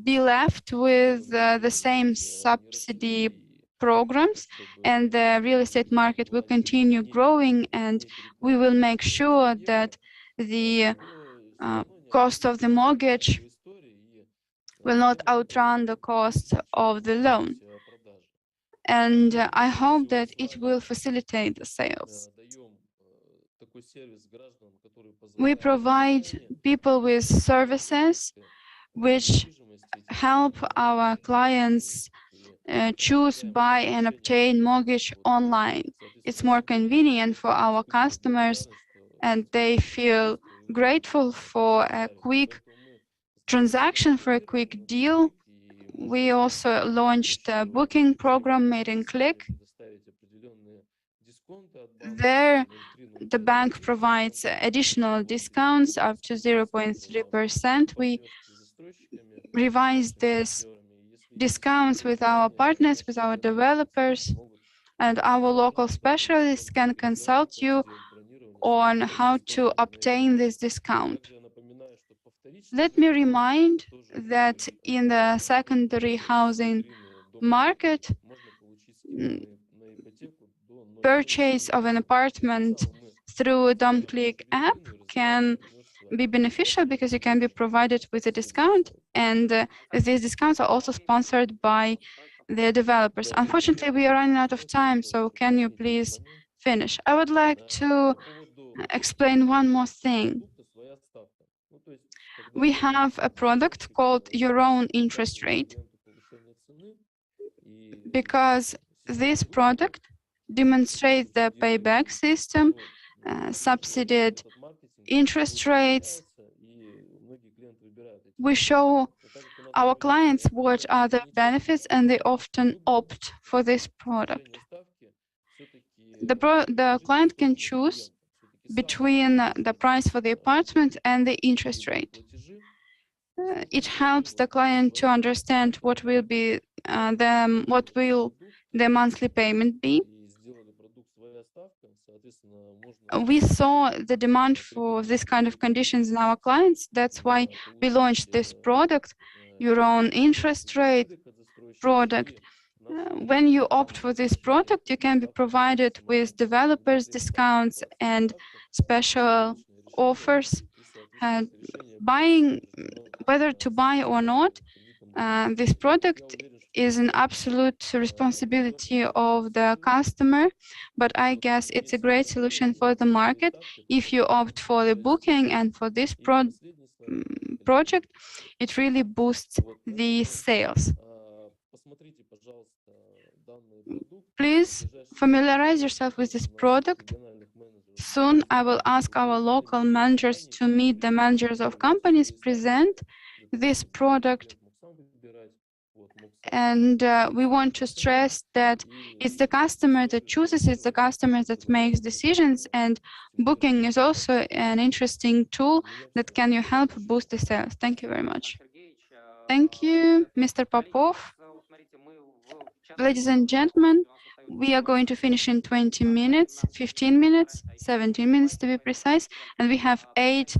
be left with the same subsidy programs, and the real estate market will continue growing, and we will make sure that the cost of the mortgage will not outrun the cost of the loan. And I hope that it will facilitate the sales. We provide people with services which help our clients choose, buy, and obtain mortgage online. It's more convenient for our customers, and they feel grateful for a quick transaction, for a quick deal. We also launched a booking program, Made in Click. There, the bank provides additional discounts up to 0.3%. We revised these discounts with our partners, with our developers, and our local specialists can consult you on how to obtain this discount. Let me remind that in the secondary housing market, purchase of an apartment through a DomClick app can be beneficial because you can be provided with a discount, and these discounts are also sponsored by the developers. Unfortunately, we are running out of time, so can you please finish? I would like to explain one more thing. We have a product called Your Own Interest Rate, because this product demonstrates the payback system, subsidized interest rates. We show our clients what are the benefits, and they often opt for this product. The client can choose between the price for the apartment and the interest rate. It helps the client to understand what will be the monthly payment be. we saw the demand for this kind of conditions in our clients. That's why we launched this product, your own interest rate product. When you opt for this product, you can be provided with developers discounts and special offers. Buying, whether to buy or not, this product is an absolute responsibility of the customer, but I guess it's a great solution for the market. If you opt for the booking and for this project, it really boosts the sales. Please familiarize yourself with this product. Soon I will ask our local managers to meet the managers of companies, present this product. And we want to stress that it's the customer that chooses, it's the customer that makes decisions, and booking is also an interesting tool that can help boost the sales. Thank you very much. Thank you, Mr. Popov. Ladies and gentlemen, we are going to finish in 20 minutes, 15 minutes, 17 minutes to be precise, and we have 8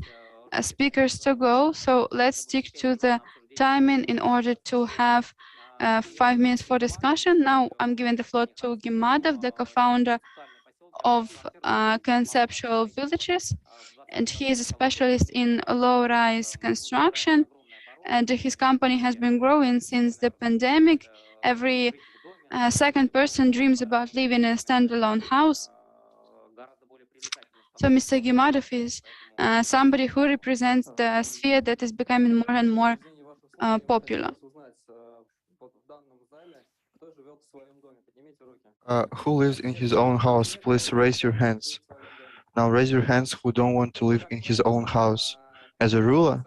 speakers to go, so let's stick to the timing in order to have 5 minutes for discussion. Now I'm giving the floor to Gimadov, the co-founder of Conceptual Villages, and he is a specialist in low-rise construction, and his company has been growing since the pandemic. Every second person dreams about living in a standalone house. So Mr. Gimadov is somebody who represents the sphere that is becoming more and more popular. Who lives in his own house? Please raise your hands. Now raise your hands who don't want to live in his own house. As a rule,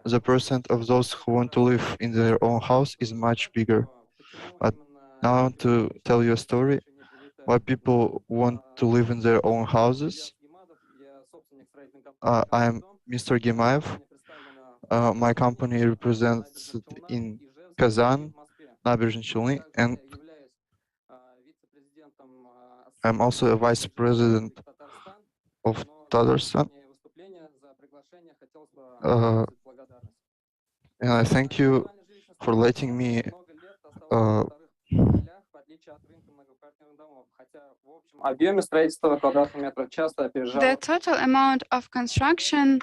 the percent of those who want to live in their own house is much bigger. But now I want to tell you a story why people want to live in their own houses. I'm Mr. Gemaev. My company represents in Kazan, Nabережные Челны, and I'm also a vice president of Tatarstan. And I thank you for letting me The total amount of construction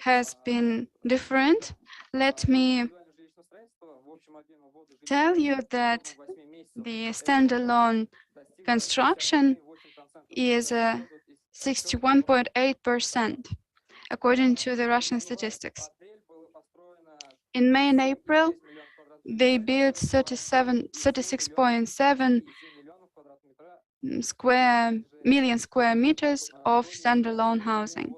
has been different. Let me tell you that the standalone construction is 61.8%, according to the Russian statistics. In May and April, they built 36.7 million square meters of standalone housing.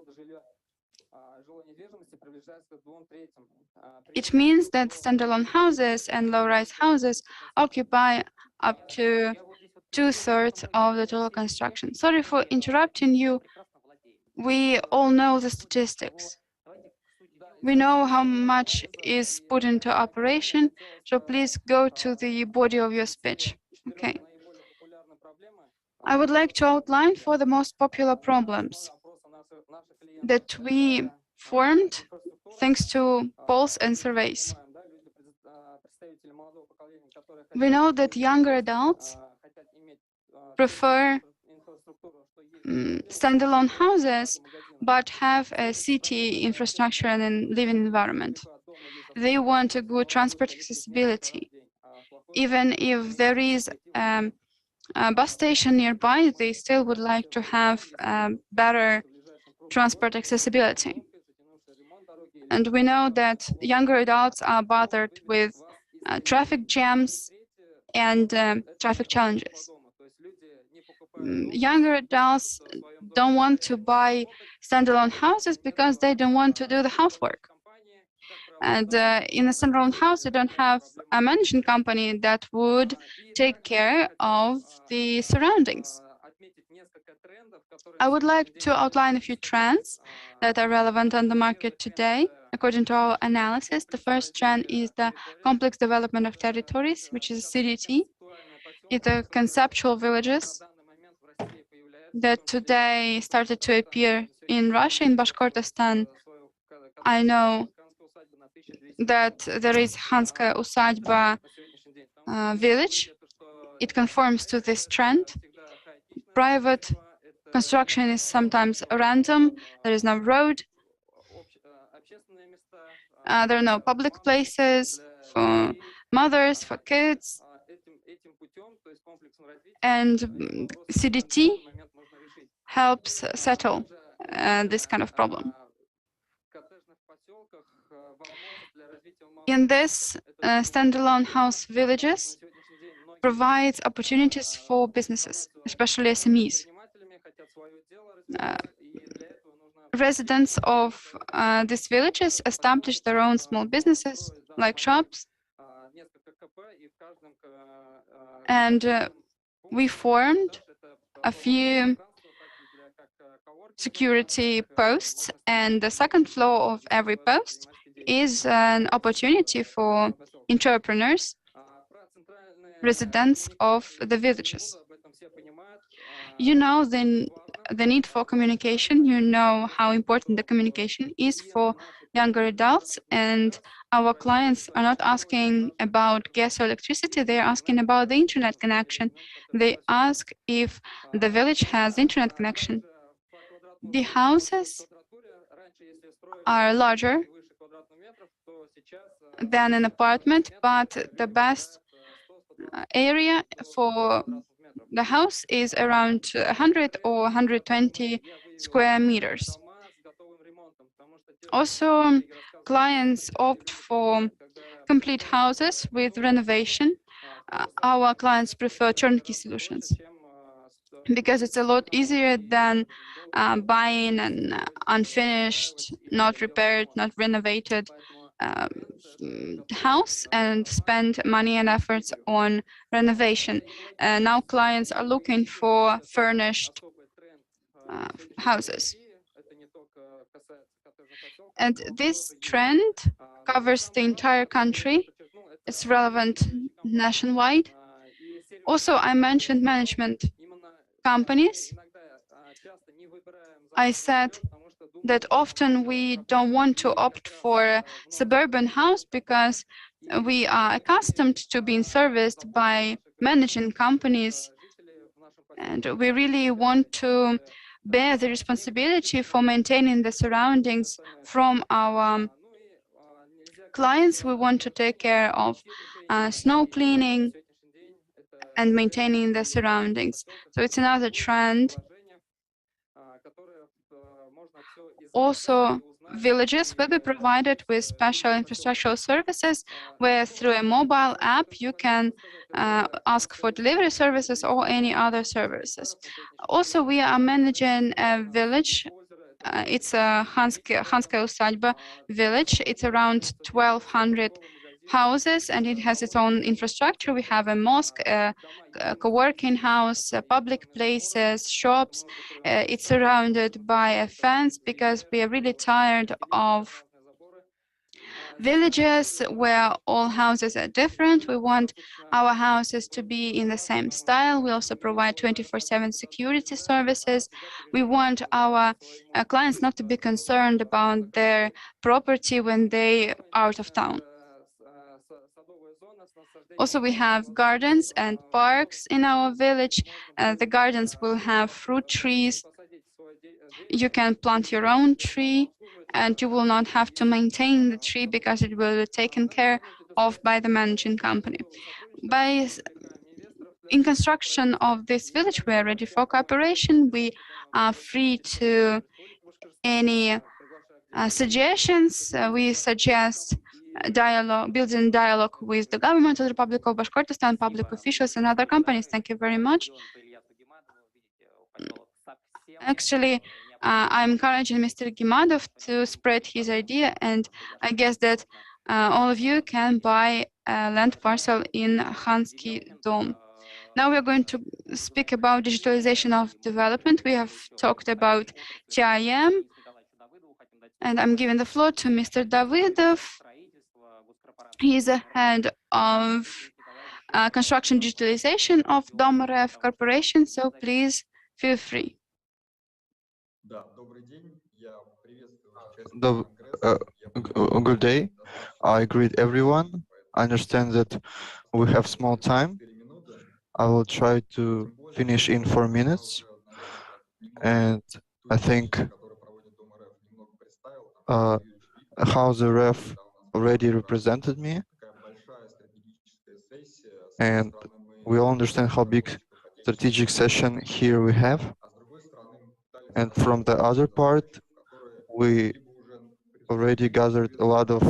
It means that standalone houses and low-rise houses occupy up to 2/3 of the total construction. Sorry for interrupting you. We all know the statistics. We know how much is put into operation, so please go to the body of your speech. Okay. I would like to outline for the most popular problems that we formed thanks to polls and surveys. We know that younger adults prefer standalone houses, but have a city infrastructure and a living environment. They want a good transport accessibility. Even if there is a bus station nearby, they still would like to have better transport accessibility. And we know that younger adults are bothered with traffic jams and traffic challenges. Younger adults don't want to buy standalone houses because they don't want to do the housework. And in a standalone house, you don't have a management company that would take care of the surroundings. I would like to outline a few trends that are relevant on the market today. According to our analysis, the first trend is the complex development of territories, which is CDT. It's conceptual villages. that today started to appear in Russia, in Bashkortostan. I know that there is Khanskaya Usадьба village. It conforms to this trend. Private construction is sometimes random. There is no road. There are no public places for mothers, for kids. And CDT helps settle this kind of problem. In this, standalone house villages provides opportunities for businesses, especially SMEs. Residents of these villages establish their own small businesses, like shops, and we formed a few security posts, and the second floor of every post is an opportunity for entrepreneurs, residents of the villages. You know the need for communication, you know how important the communication is for younger adults, and our clients are not asking about gas or electricity, they are asking about the internet connection. They ask if the village has internet connection. The houses are larger than an apartment, but the best area for the house is around 100 or 120 square meters. Also, clients opt for complete houses with renovation. Our clients prefer turnkey solutions because it's a lot easier than buying an unfinished, not repaired, not renovated house and spend money and efforts on renovation. Now clients are looking for furnished houses. And this trend covers the entire country. It's relevant nationwide. Also, I mentioned management companies. I said that often we don't want to opt for a suburban house because we are accustomed to being serviced by managing companies, and we really want to bear the responsibility for maintaining the surroundings from our clients. We want to take care of snow cleaning and maintaining the surroundings. So it's another trend. Also, villages will be provided with special infrastructural services where through a mobile app you can ask for delivery services or any other services. Also, we are managing a village. It's a Khanskaya Usадьба village. It's around 1,200 houses and it has its own infrastructure. We have a mosque, a co-working house, public places, shops. It's surrounded by a fence because we are really tired of villages where all houses are different. We want our houses to be in the same style. We also provide 24/7 security services. We want our clients not to be concerned about their property when they are out of town. Also, we have gardens and parks in our village. The gardens will have fruit trees. You can plant your own tree and you will not have to maintain the tree because it will be taken care of by the managing company. In construction of this village, we are ready for cooperation. We are free to any suggestions. We suggest building dialogue with the government of the Republic of Bashkortostan, public officials and other companies. Thank you very much. Actually, I'm encouraging Mr. Gimadov to spread his idea, and I guess that all of you can buy a land parcel in Khansky Dom. Now we're going to speak about digitalization of development. We have talked about TIM, and I'm giving the floor to Mr. Davidov. He's the head of construction digitalization of Dom RF Corporation, so please feel free. Good day. I greet everyone. I understand that we have small time. I will try to finish in 4 minutes. And I think how the ref already represented me. And we all understand how big strategic session here we have. And from the other part, we already gathered a lot of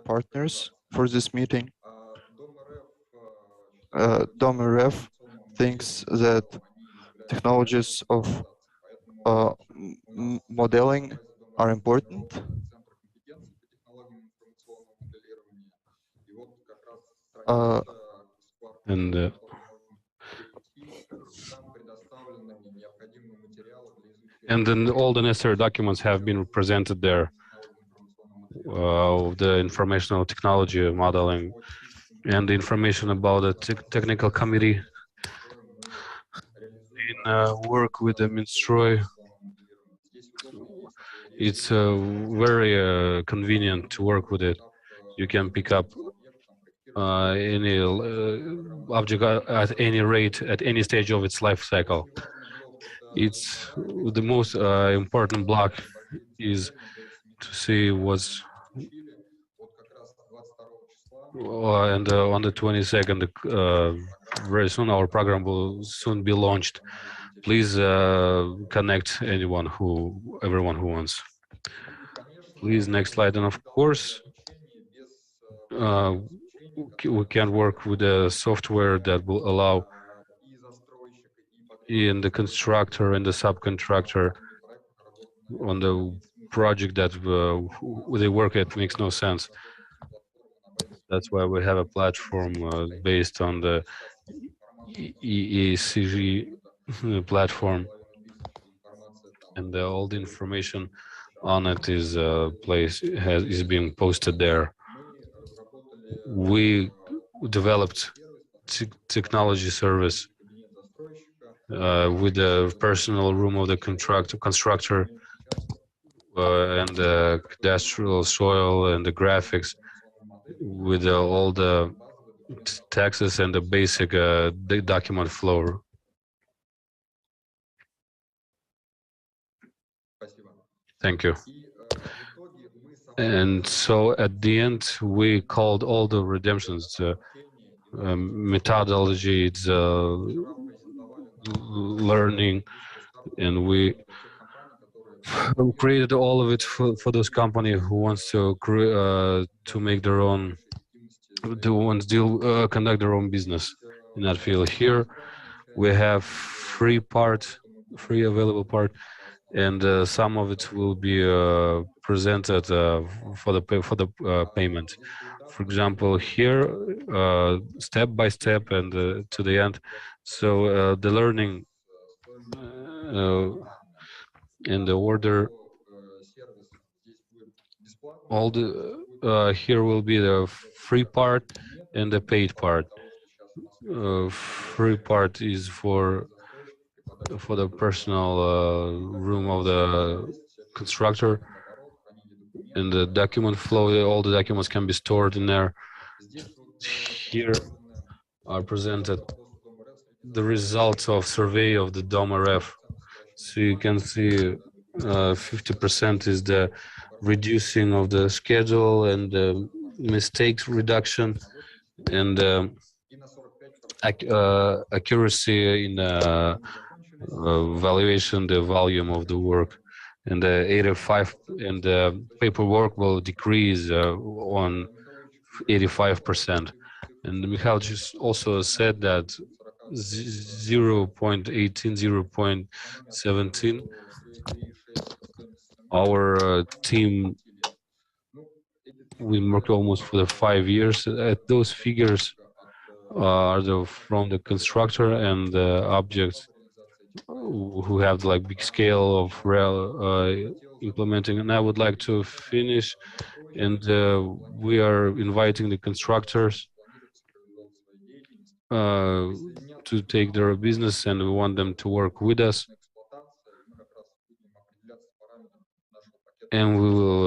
partners for this meeting. DOM-RF thinks that technologies of modeling are important. And then all the necessary documents have been presented there. The informational technology modeling and the information about the technical committee in work with the Minstroi. It's very convenient to work with it. You can pick up any object at any rate, at any stage of its life cycle. It's the most important block is to see what's and on the 22nd, very soon our program will soon be launched. Please connect everyone who wants. Please, next slide. And of course, we can work with a software that will allow in the constructor and the subcontractor on the project that they work at makes no sense. That's why we have a platform based on the EACG platform, and all the information on it is is being posted there. We developed technology service with the personal room of the constructor and the cadastral soil and the graphics with all the taxes and the basic document flow. Thank you. And so at the end, we called all the redemptions, methodology, it's learning, and we created all of it for those companies who wants to make their own, conduct their own business in that field. Here we have free available part, and some of it will be presented for the payment. For example, here step by step and to the end. So the learning in the order, all the here will be the free part and the paid part. Free part is for the personal room of the constructor, and the document flow, all the documents can be stored in there. Here are presented the results of survey of the DOM-RF. So you can see 50% is the reducing of the schedule and the mistakes reduction, and accuracy in valuation, the volume of the work, and the 85 and the paperwork will decrease on 85%. And Mikhail just also said that 0.18, 0.17, our team, we worked almost for the 5 years. At those figures are from the constructor and the objects who have like big scale of implementing. And I would like to finish, and we are inviting the constructors to take their business, and we want them to work with us. and we will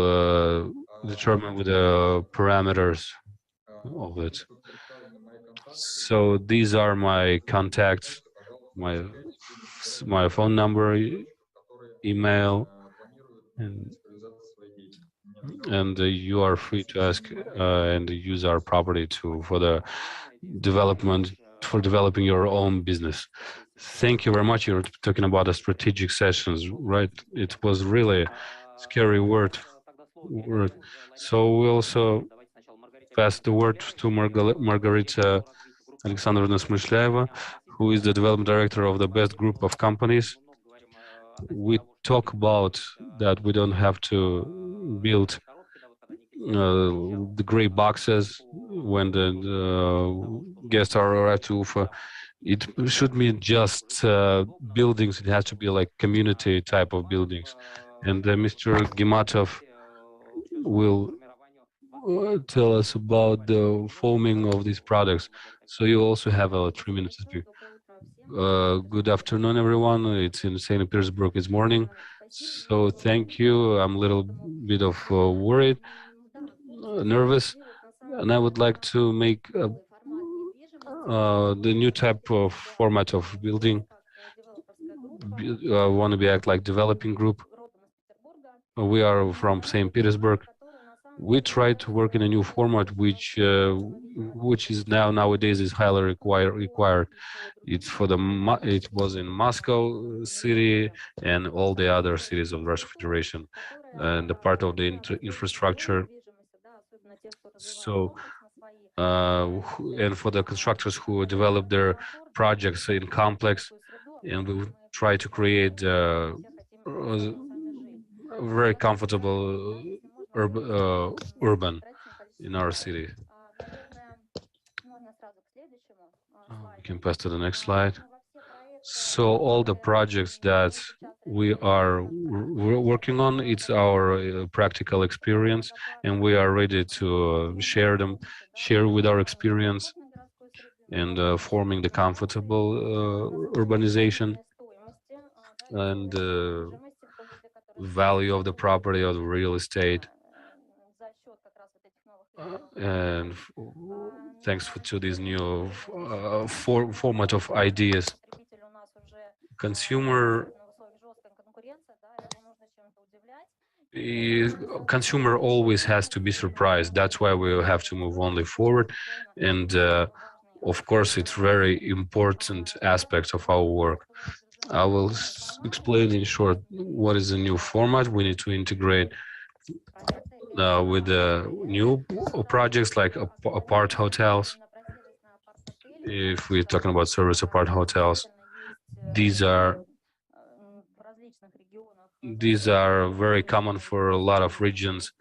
determine with the parameters of it. So these are my contacts, my phone number, email, and you are free to ask and use our property for developing your own business. Thank you very much. You're talking about the strategic sessions, right? It was really scary word. So we also pass the word to Margarita Alexandrovna Smysляева, who is the development director of the best group of companies. We talk about that we don't have to build the gray boxes when the guests are arrived to Ufa. It should be just buildings. It has to be like community type of buildings. And Mr. Gimatov will tell us about the foaming of these products. So you also have 3 minutes to speak. Good afternoon, everyone. It's in St. Petersburg. It's morning. So thank you. I'm a little bit of worried, nervous, and I would like to make the new type of format of building. I want to be act like developing group. We are from St. Petersburg. We try to work in a new format, which is nowadays is highly required. It's it was in Moscow city and all the other cities of the Russian Federation, and the part of the infrastructure. So, and for the constructors who develop their projects in complex, and we try to create a very comfortable urban in our city. We can pass to the next slide. So all the projects that we are working on, it's our practical experience, and we are ready to share with our experience and forming the comfortable urbanization and value of the property of the real estate. And thanks to this new format of ideas. Consumer always has to be surprised. That's why we have to move only forward. And of course, it's very important aspect of our work. I will explain in short what is the new format. We need to integrate with the new projects like apart hotels. If we're talking about service apart hotels, these are very common for a lot of regions.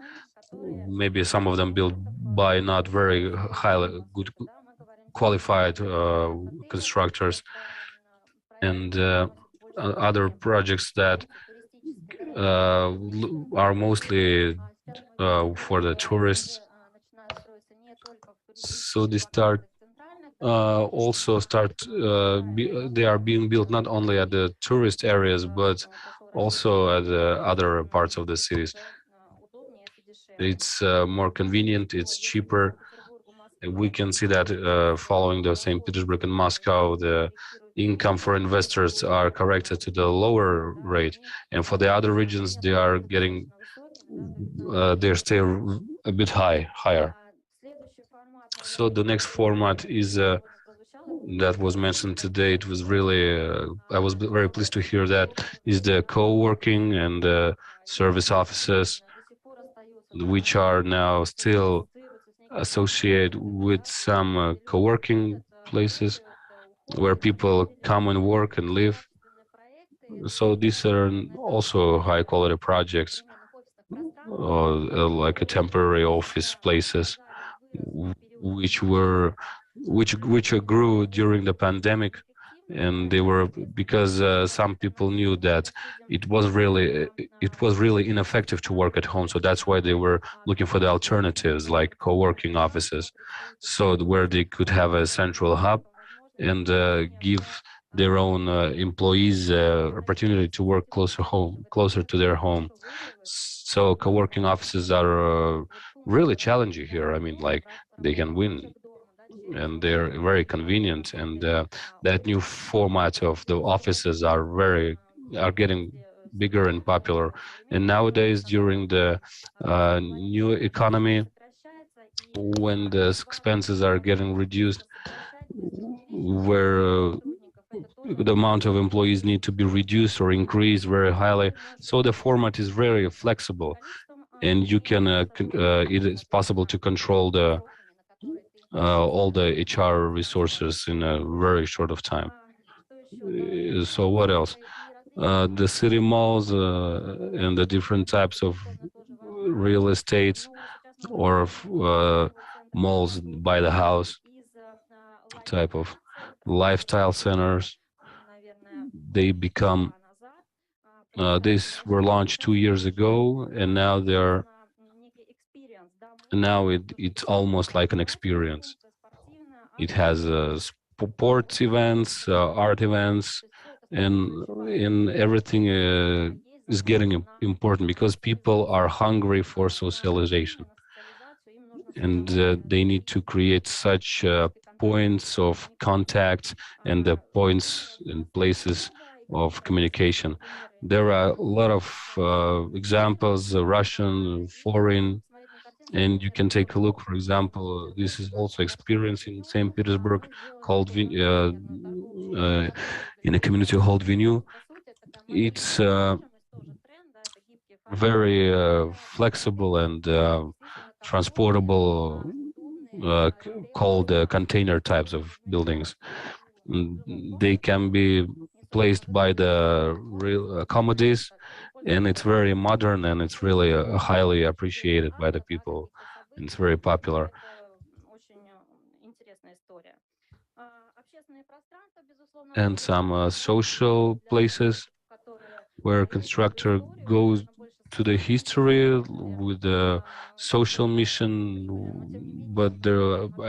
Maybe some of them built by not very highly good qualified constructors, and other projects that are mostly for the tourists. So they they are being built not only at the tourist areas, but also at the other parts of the cities. It's more convenient, it's cheaper. We can see that following the St. Petersburg and Moscow, the income for investors are corrected to the lower rate, and for the other regions, they are getting they're still a bit higher. So the next format is that was mentioned today. It was really I was very pleased to hear that is the co-working and service offices, which are now still associated with some co-working places where people come and work and live. So these are also high quality projects, like a temporary office places, which grew during the pandemic, and they were because some people knew that it was really ineffective to work at home, so that's why they were looking for the alternatives like co-working offices, so where they could have a central hub and give their own employees opportunity to work closer to their home. So co-working offices are really challenging here. I mean, like, they can win, and they're very convenient, and that new format of the offices are getting bigger and popular. And nowadays, during the new economy, when the expenses are getting reduced, where the amount of employees need to be reduced or increased very highly, so the format is very flexible, and you can it is possible to control the all the HR resources in a very short of time. So what else? The city malls and the different types of real estates or malls by the house type of lifestyle centers, they become these were launched 2 years ago, and now it's almost like an experience. It has sports events, art events, and everything is getting important because people are hungry for socialization, and they need to create such points of contact and the points and places of communication. There are a lot of examples, Russian, foreign, and you can take a look. For example, this is also experienced in St. Petersburg, called in a community called Venue. It's very flexible and transportable, called container types of buildings. They can be placed by the real commodities, and it's very modern, and it's really highly appreciated by the people, and it's very popular. And some social places where constructor goes to the history with the social mission, but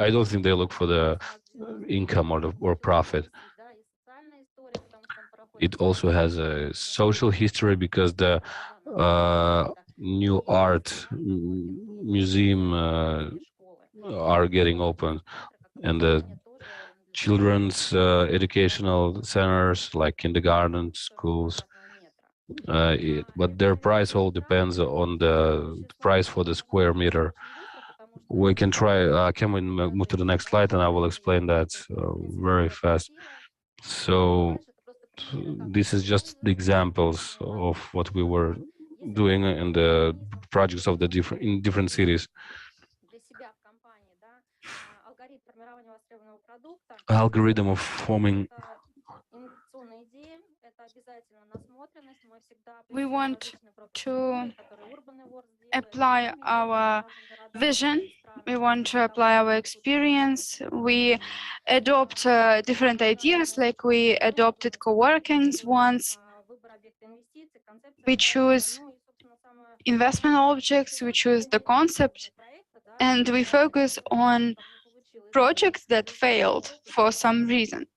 I don't think they look for the income or profit. It also has a social history because the new art museum are getting open, and the children's educational centers like kindergarten, schools. But their price all depends on the price for the square meter. We can try, can we move to the next slide, and I will explain that very fast. So this is just the examples of what we were doing in the projects of the different cities. Algorithm of forming. We want to apply our vision. We want to apply our experience. We adopt different ideas, like we adopted co-workings once. We choose investment objects, we choose the concept, and we focus on projects that failed for some reason.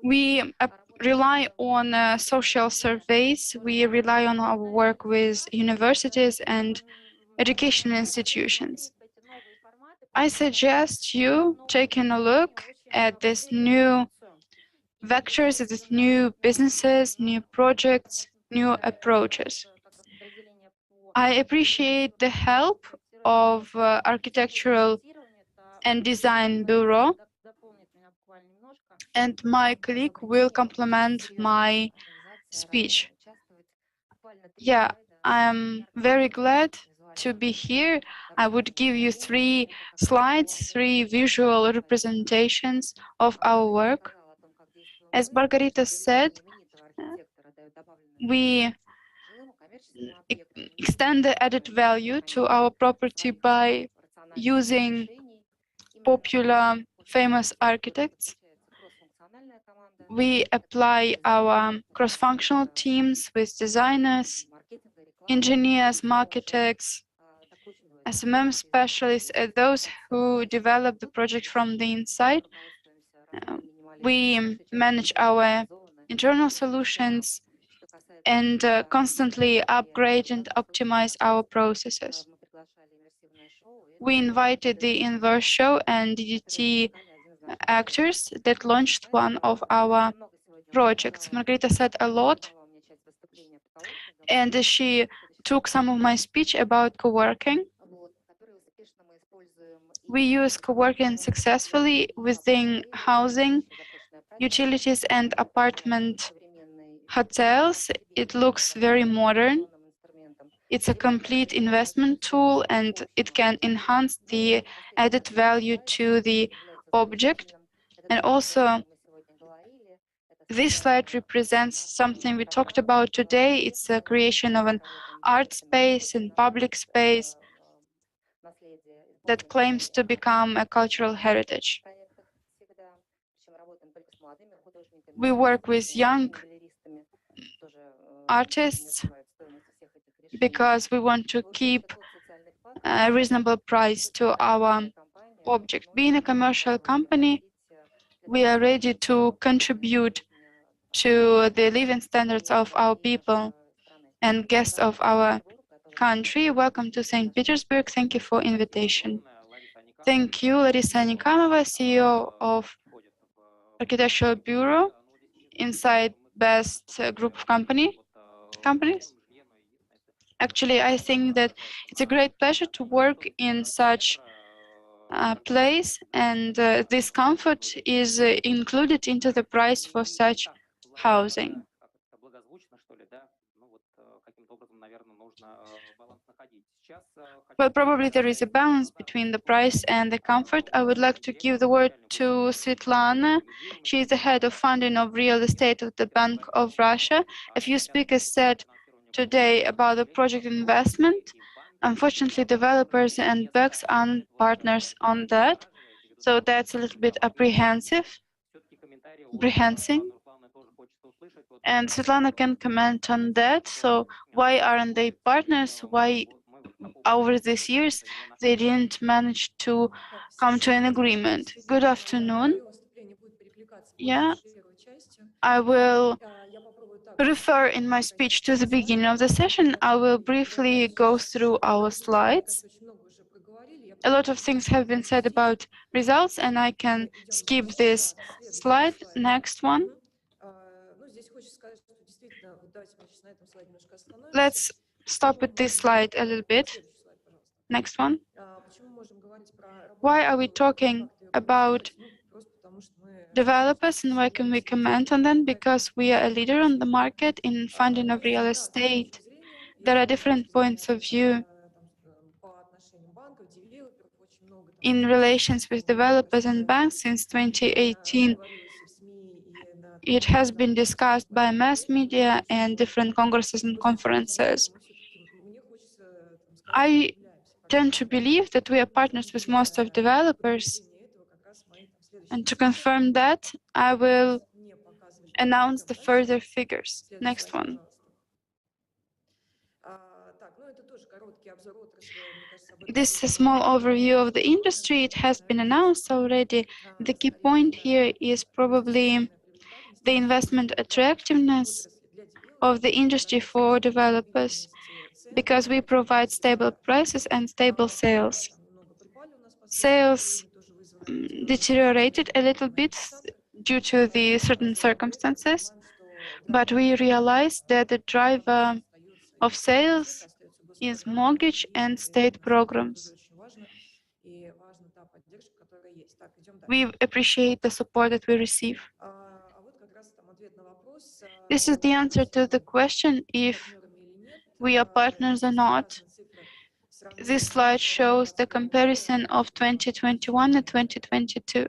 We rely on social surveys. We rely on our work with universities and education institutions. I suggest you taking a look at these new vectors, at these new businesses, new projects, new approaches. I appreciate the help of Architectural and Design Bureau, and my colleague will complement my speech. Yeah, I'm very glad to be here. I would give you 3 slides, 3 visual representations of our work. As Margarita said, we extend the added value to our property by using popular, famous architects. We apply our cross-functional teams with designers, engineers, architects, SMM specialists, those who develop the project from the inside. We manage our internal solutions and constantly upgrade and optimize our processes. We invited the Inverse Show and DDT actors that launched one of our projects. Margarita said a lot, and she took some of my speech about co-working. We use co-working successfully within housing, utilities, and apartment hotels. It looks very modern. It's a complete investment tool, and it can enhance the added value to the object. And also, this slide represents something we talked about today. It's the creation of an art space and public space that claims to become a cultural heritage. We work with young artists because we want to keep a reasonable price to our object. Being a commercial company, we are ready to contribute to the living standards of our people and guests of our country. Welcome to St. Petersburg. Thank you for invitation. Thank you, Larisa Nikamova, CEO of Architectural Bureau inside Best Group of companies. Actually, I think that it's a great pleasure to work in such a place, and this comfort is included into the price for such housing. Well, probably there is a balance between the price and the comfort. I would like to give the word to Svetlana. She is the head of funding of real estate of the Bank of Russia. A few speakers said today about the project investment. Unfortunately, developers and banks aren't partners on that, so that's a little bit apprehensive. And Svetlana can comment on that. So why aren't they partners? Why over these years they didn't manage to come to an agreement? Good afternoon. Yeah, I will refer in my speech to the beginning of the session. I will briefly go through our slides. A lot of things have been said about results, and I can skip this slide. Next one. Let's stop at this slide a little bit. Next one. Why are we talking about developers and why can we comment on them? Because we are a leader on the market in funding of real estate. There are different points of view in relations with developers and banks since 2018. It has been discussed by mass media and different congresses and conferences. I tend to believe that we are partners with most of developers. And to confirm that, I will announce the further figures. Next one. This is a small overview of the industry. It has been announced already. The key point here is probably the investment attractiveness of the industry for developers, because we provide stable prices and stable sales. Sales deteriorated a little bit due to the certain circumstances, but we realized that the driver of sales is mortgage and state programs. We appreciate the support that we receive. This is the answer to the question if we are partners or not. This slide shows the comparison of 2021 and 2022.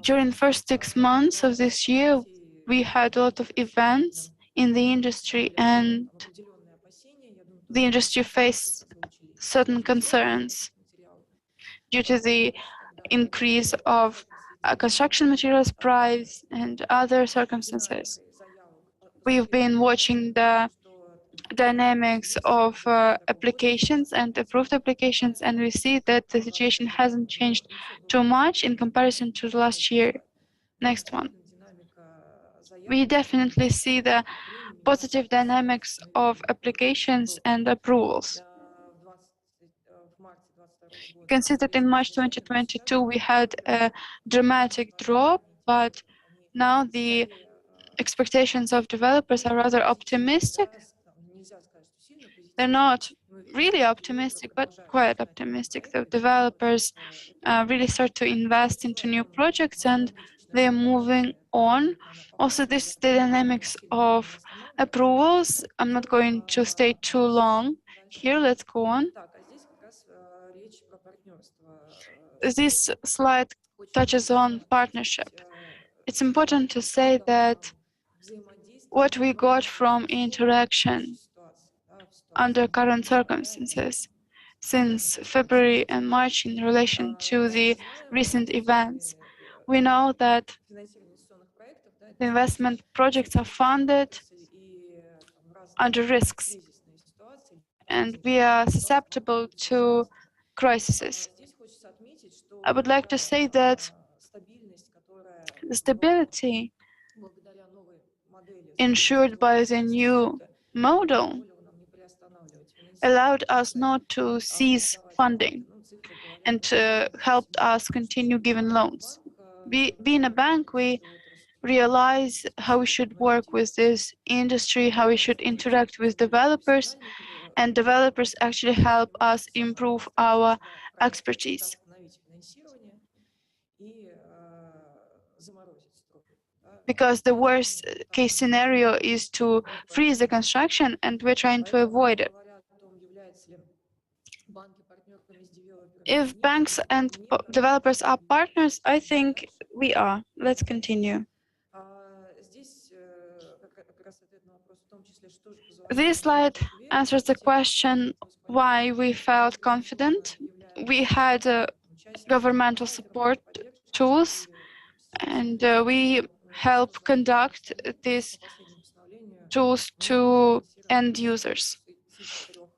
During the first 6 months of this year, we had a lot of events in the industry, and the industry faced certain concerns due to the increase of construction materials price and other circumstances. We've been watching the dynamics of applications and approved applications, and we see that the situation hasn't changed too much in comparison to the last year. Next one. We definitely see the positive dynamics of applications and approvals. You can see that in March 2022 we had a dramatic drop, but now the expectations of developers are rather optimistic. They're not really optimistic, but quite optimistic. The developers really start to invest into new projects and they're moving on. Also, this the dynamics of approvals. I'm not going to stay too long here. Let's go on. This slide touches on partnership. It's important to say that what we got from interaction under current circumstances since February and March in relation to the recent events, we know that the investment projects are funded under risks and we are susceptible to crises. I would like to say that the stability ensured by the new model allowed us not to cease funding and helped us continue giving loans. Being a bank, we realize how we should work with this industry, how we should interact with developers, and developers actually help us improve our expertise. Because the worst case scenario is to freeze the construction, and we're trying to avoid it. If banks and developers are partners, I think we are. Let's continue. This slide answers the question why we felt confident. We had governmental support tools, and we help conduct these tools to end users.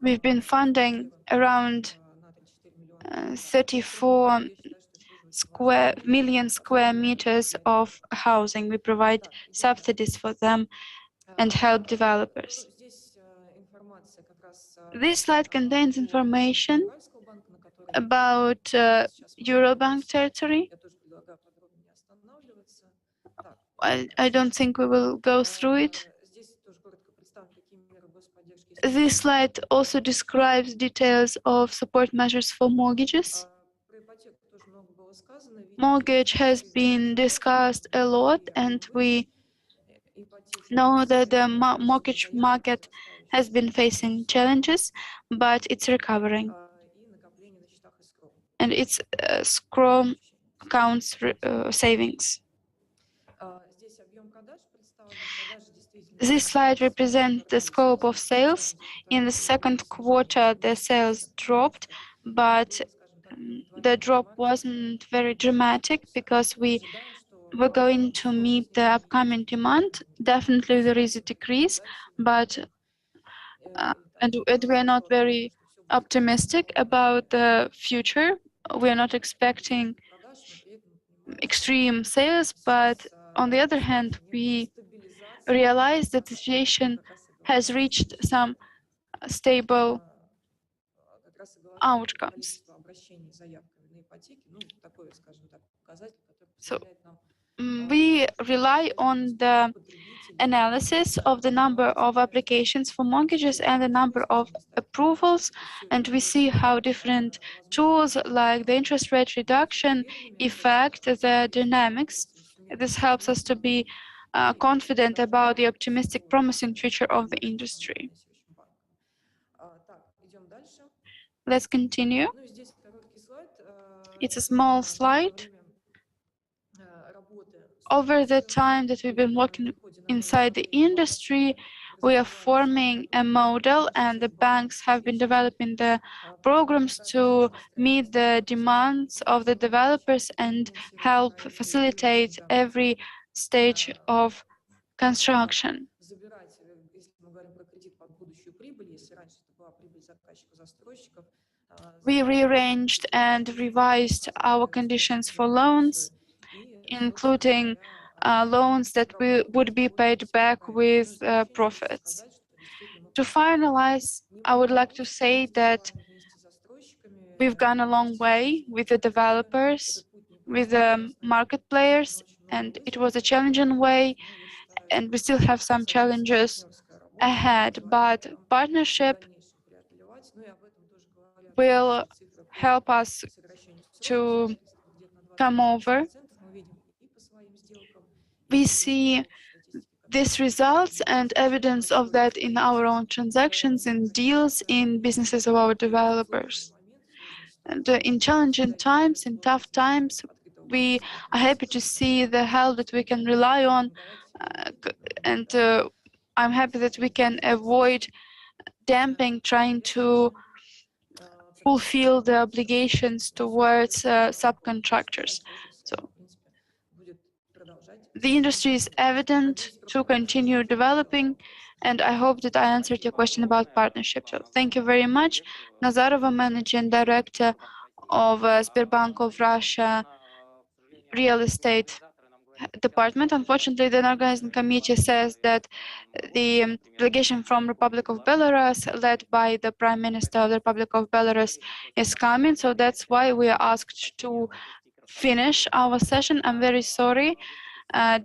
We've been funding around 34 million square meters of housing. We provide subsidies for them and help developers. This slide contains information about Eurobank territory. I don't think we will go through it. This slide also describes details of support measures for mortgages. Mortgage has been discussed a lot, and we know that the mortgage market has been facing challenges, but it's recovering. And it's escrow accounts savings. This slide represents the scope of sales. In the second quarter, the sales dropped, but the drop wasn't very dramatic because we were going to meet the upcoming demand. Definitely there is a decrease, but and we are not very optimistic about the future. We are not expecting extreme sales, but on the other hand, we realize that the situation has reached some stable outcomes. So we rely on the analysis of the number of applications for mortgages and the number of approvals, and we see how different tools like the interest rate reduction affect the dynamics. This helps us to be confident about the optimistic, promising future of the industry. Let's continue. It's a small slide. Over the time that we've been working inside the industry, we are forming a model, and the banks have been developing the programs to meet the demands of the developers and help facilitate every stage of construction. We rearranged and revised our conditions for loans, including loans that would be paid back with profits. To finalize, I would like to say that we've gone a long way with the developers, with the market players, and it was a challenging way, and we still have some challenges ahead, but partnership will help us to come over. We see these results and evidence of that in our own transactions, in deals, in businesses of our developers. And in challenging times, in tough times, we are happy to see the help that we can rely on, and I'm happy that we can avoid damping, trying to fulfill the obligations towards subcontractors. So the industry is evident to continue developing, and I hope that I answered your question about partnership. So thank you very much. Nazarova, Managing Director of Sberbank of Russia Real Estate Department. Unfortunately, the organizing committee says that the delegation from Republic of Belarus, led by the Prime Minister of the Republic of Belarus, is coming. So that's why we are asked to finish our session. I'm very sorry.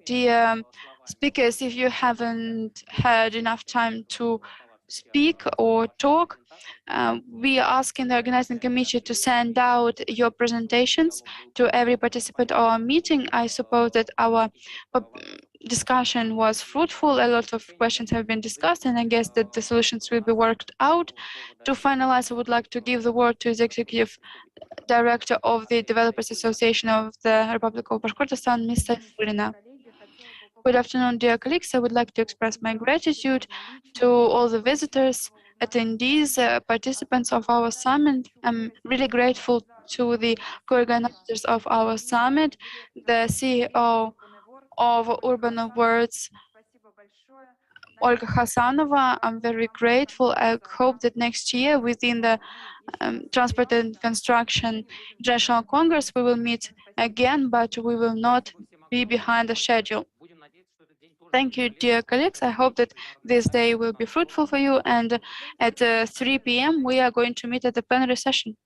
Dear speakers, if you haven't had enough time to speak or talk, we are asking the organizing committee to send out your presentations to every participant of our meeting. I suppose that our discussion was fruitful. A lot of questions have been discussed, and I guess that the solutions will be worked out. To finalize, I would like to give the word to the Executive Director of the Developers Association of the Republic of Bashkortostan, Ms. Saifulina. Good afternoon, dear colleagues. I would like to express my gratitude to all the visitors, attendees, participants of our summit. I'm really grateful to the co-organizers of our summit, the CEO of Urban Words, Olga Hasanova. I'm very grateful. I hope that next year, within the Transport and Construction International Congress, we will meet again, but we will not be behind the schedule. Thank you, dear colleagues. I hope that this day will be fruitful for you. And at 3 p.m., we are going to meet at the plenary session.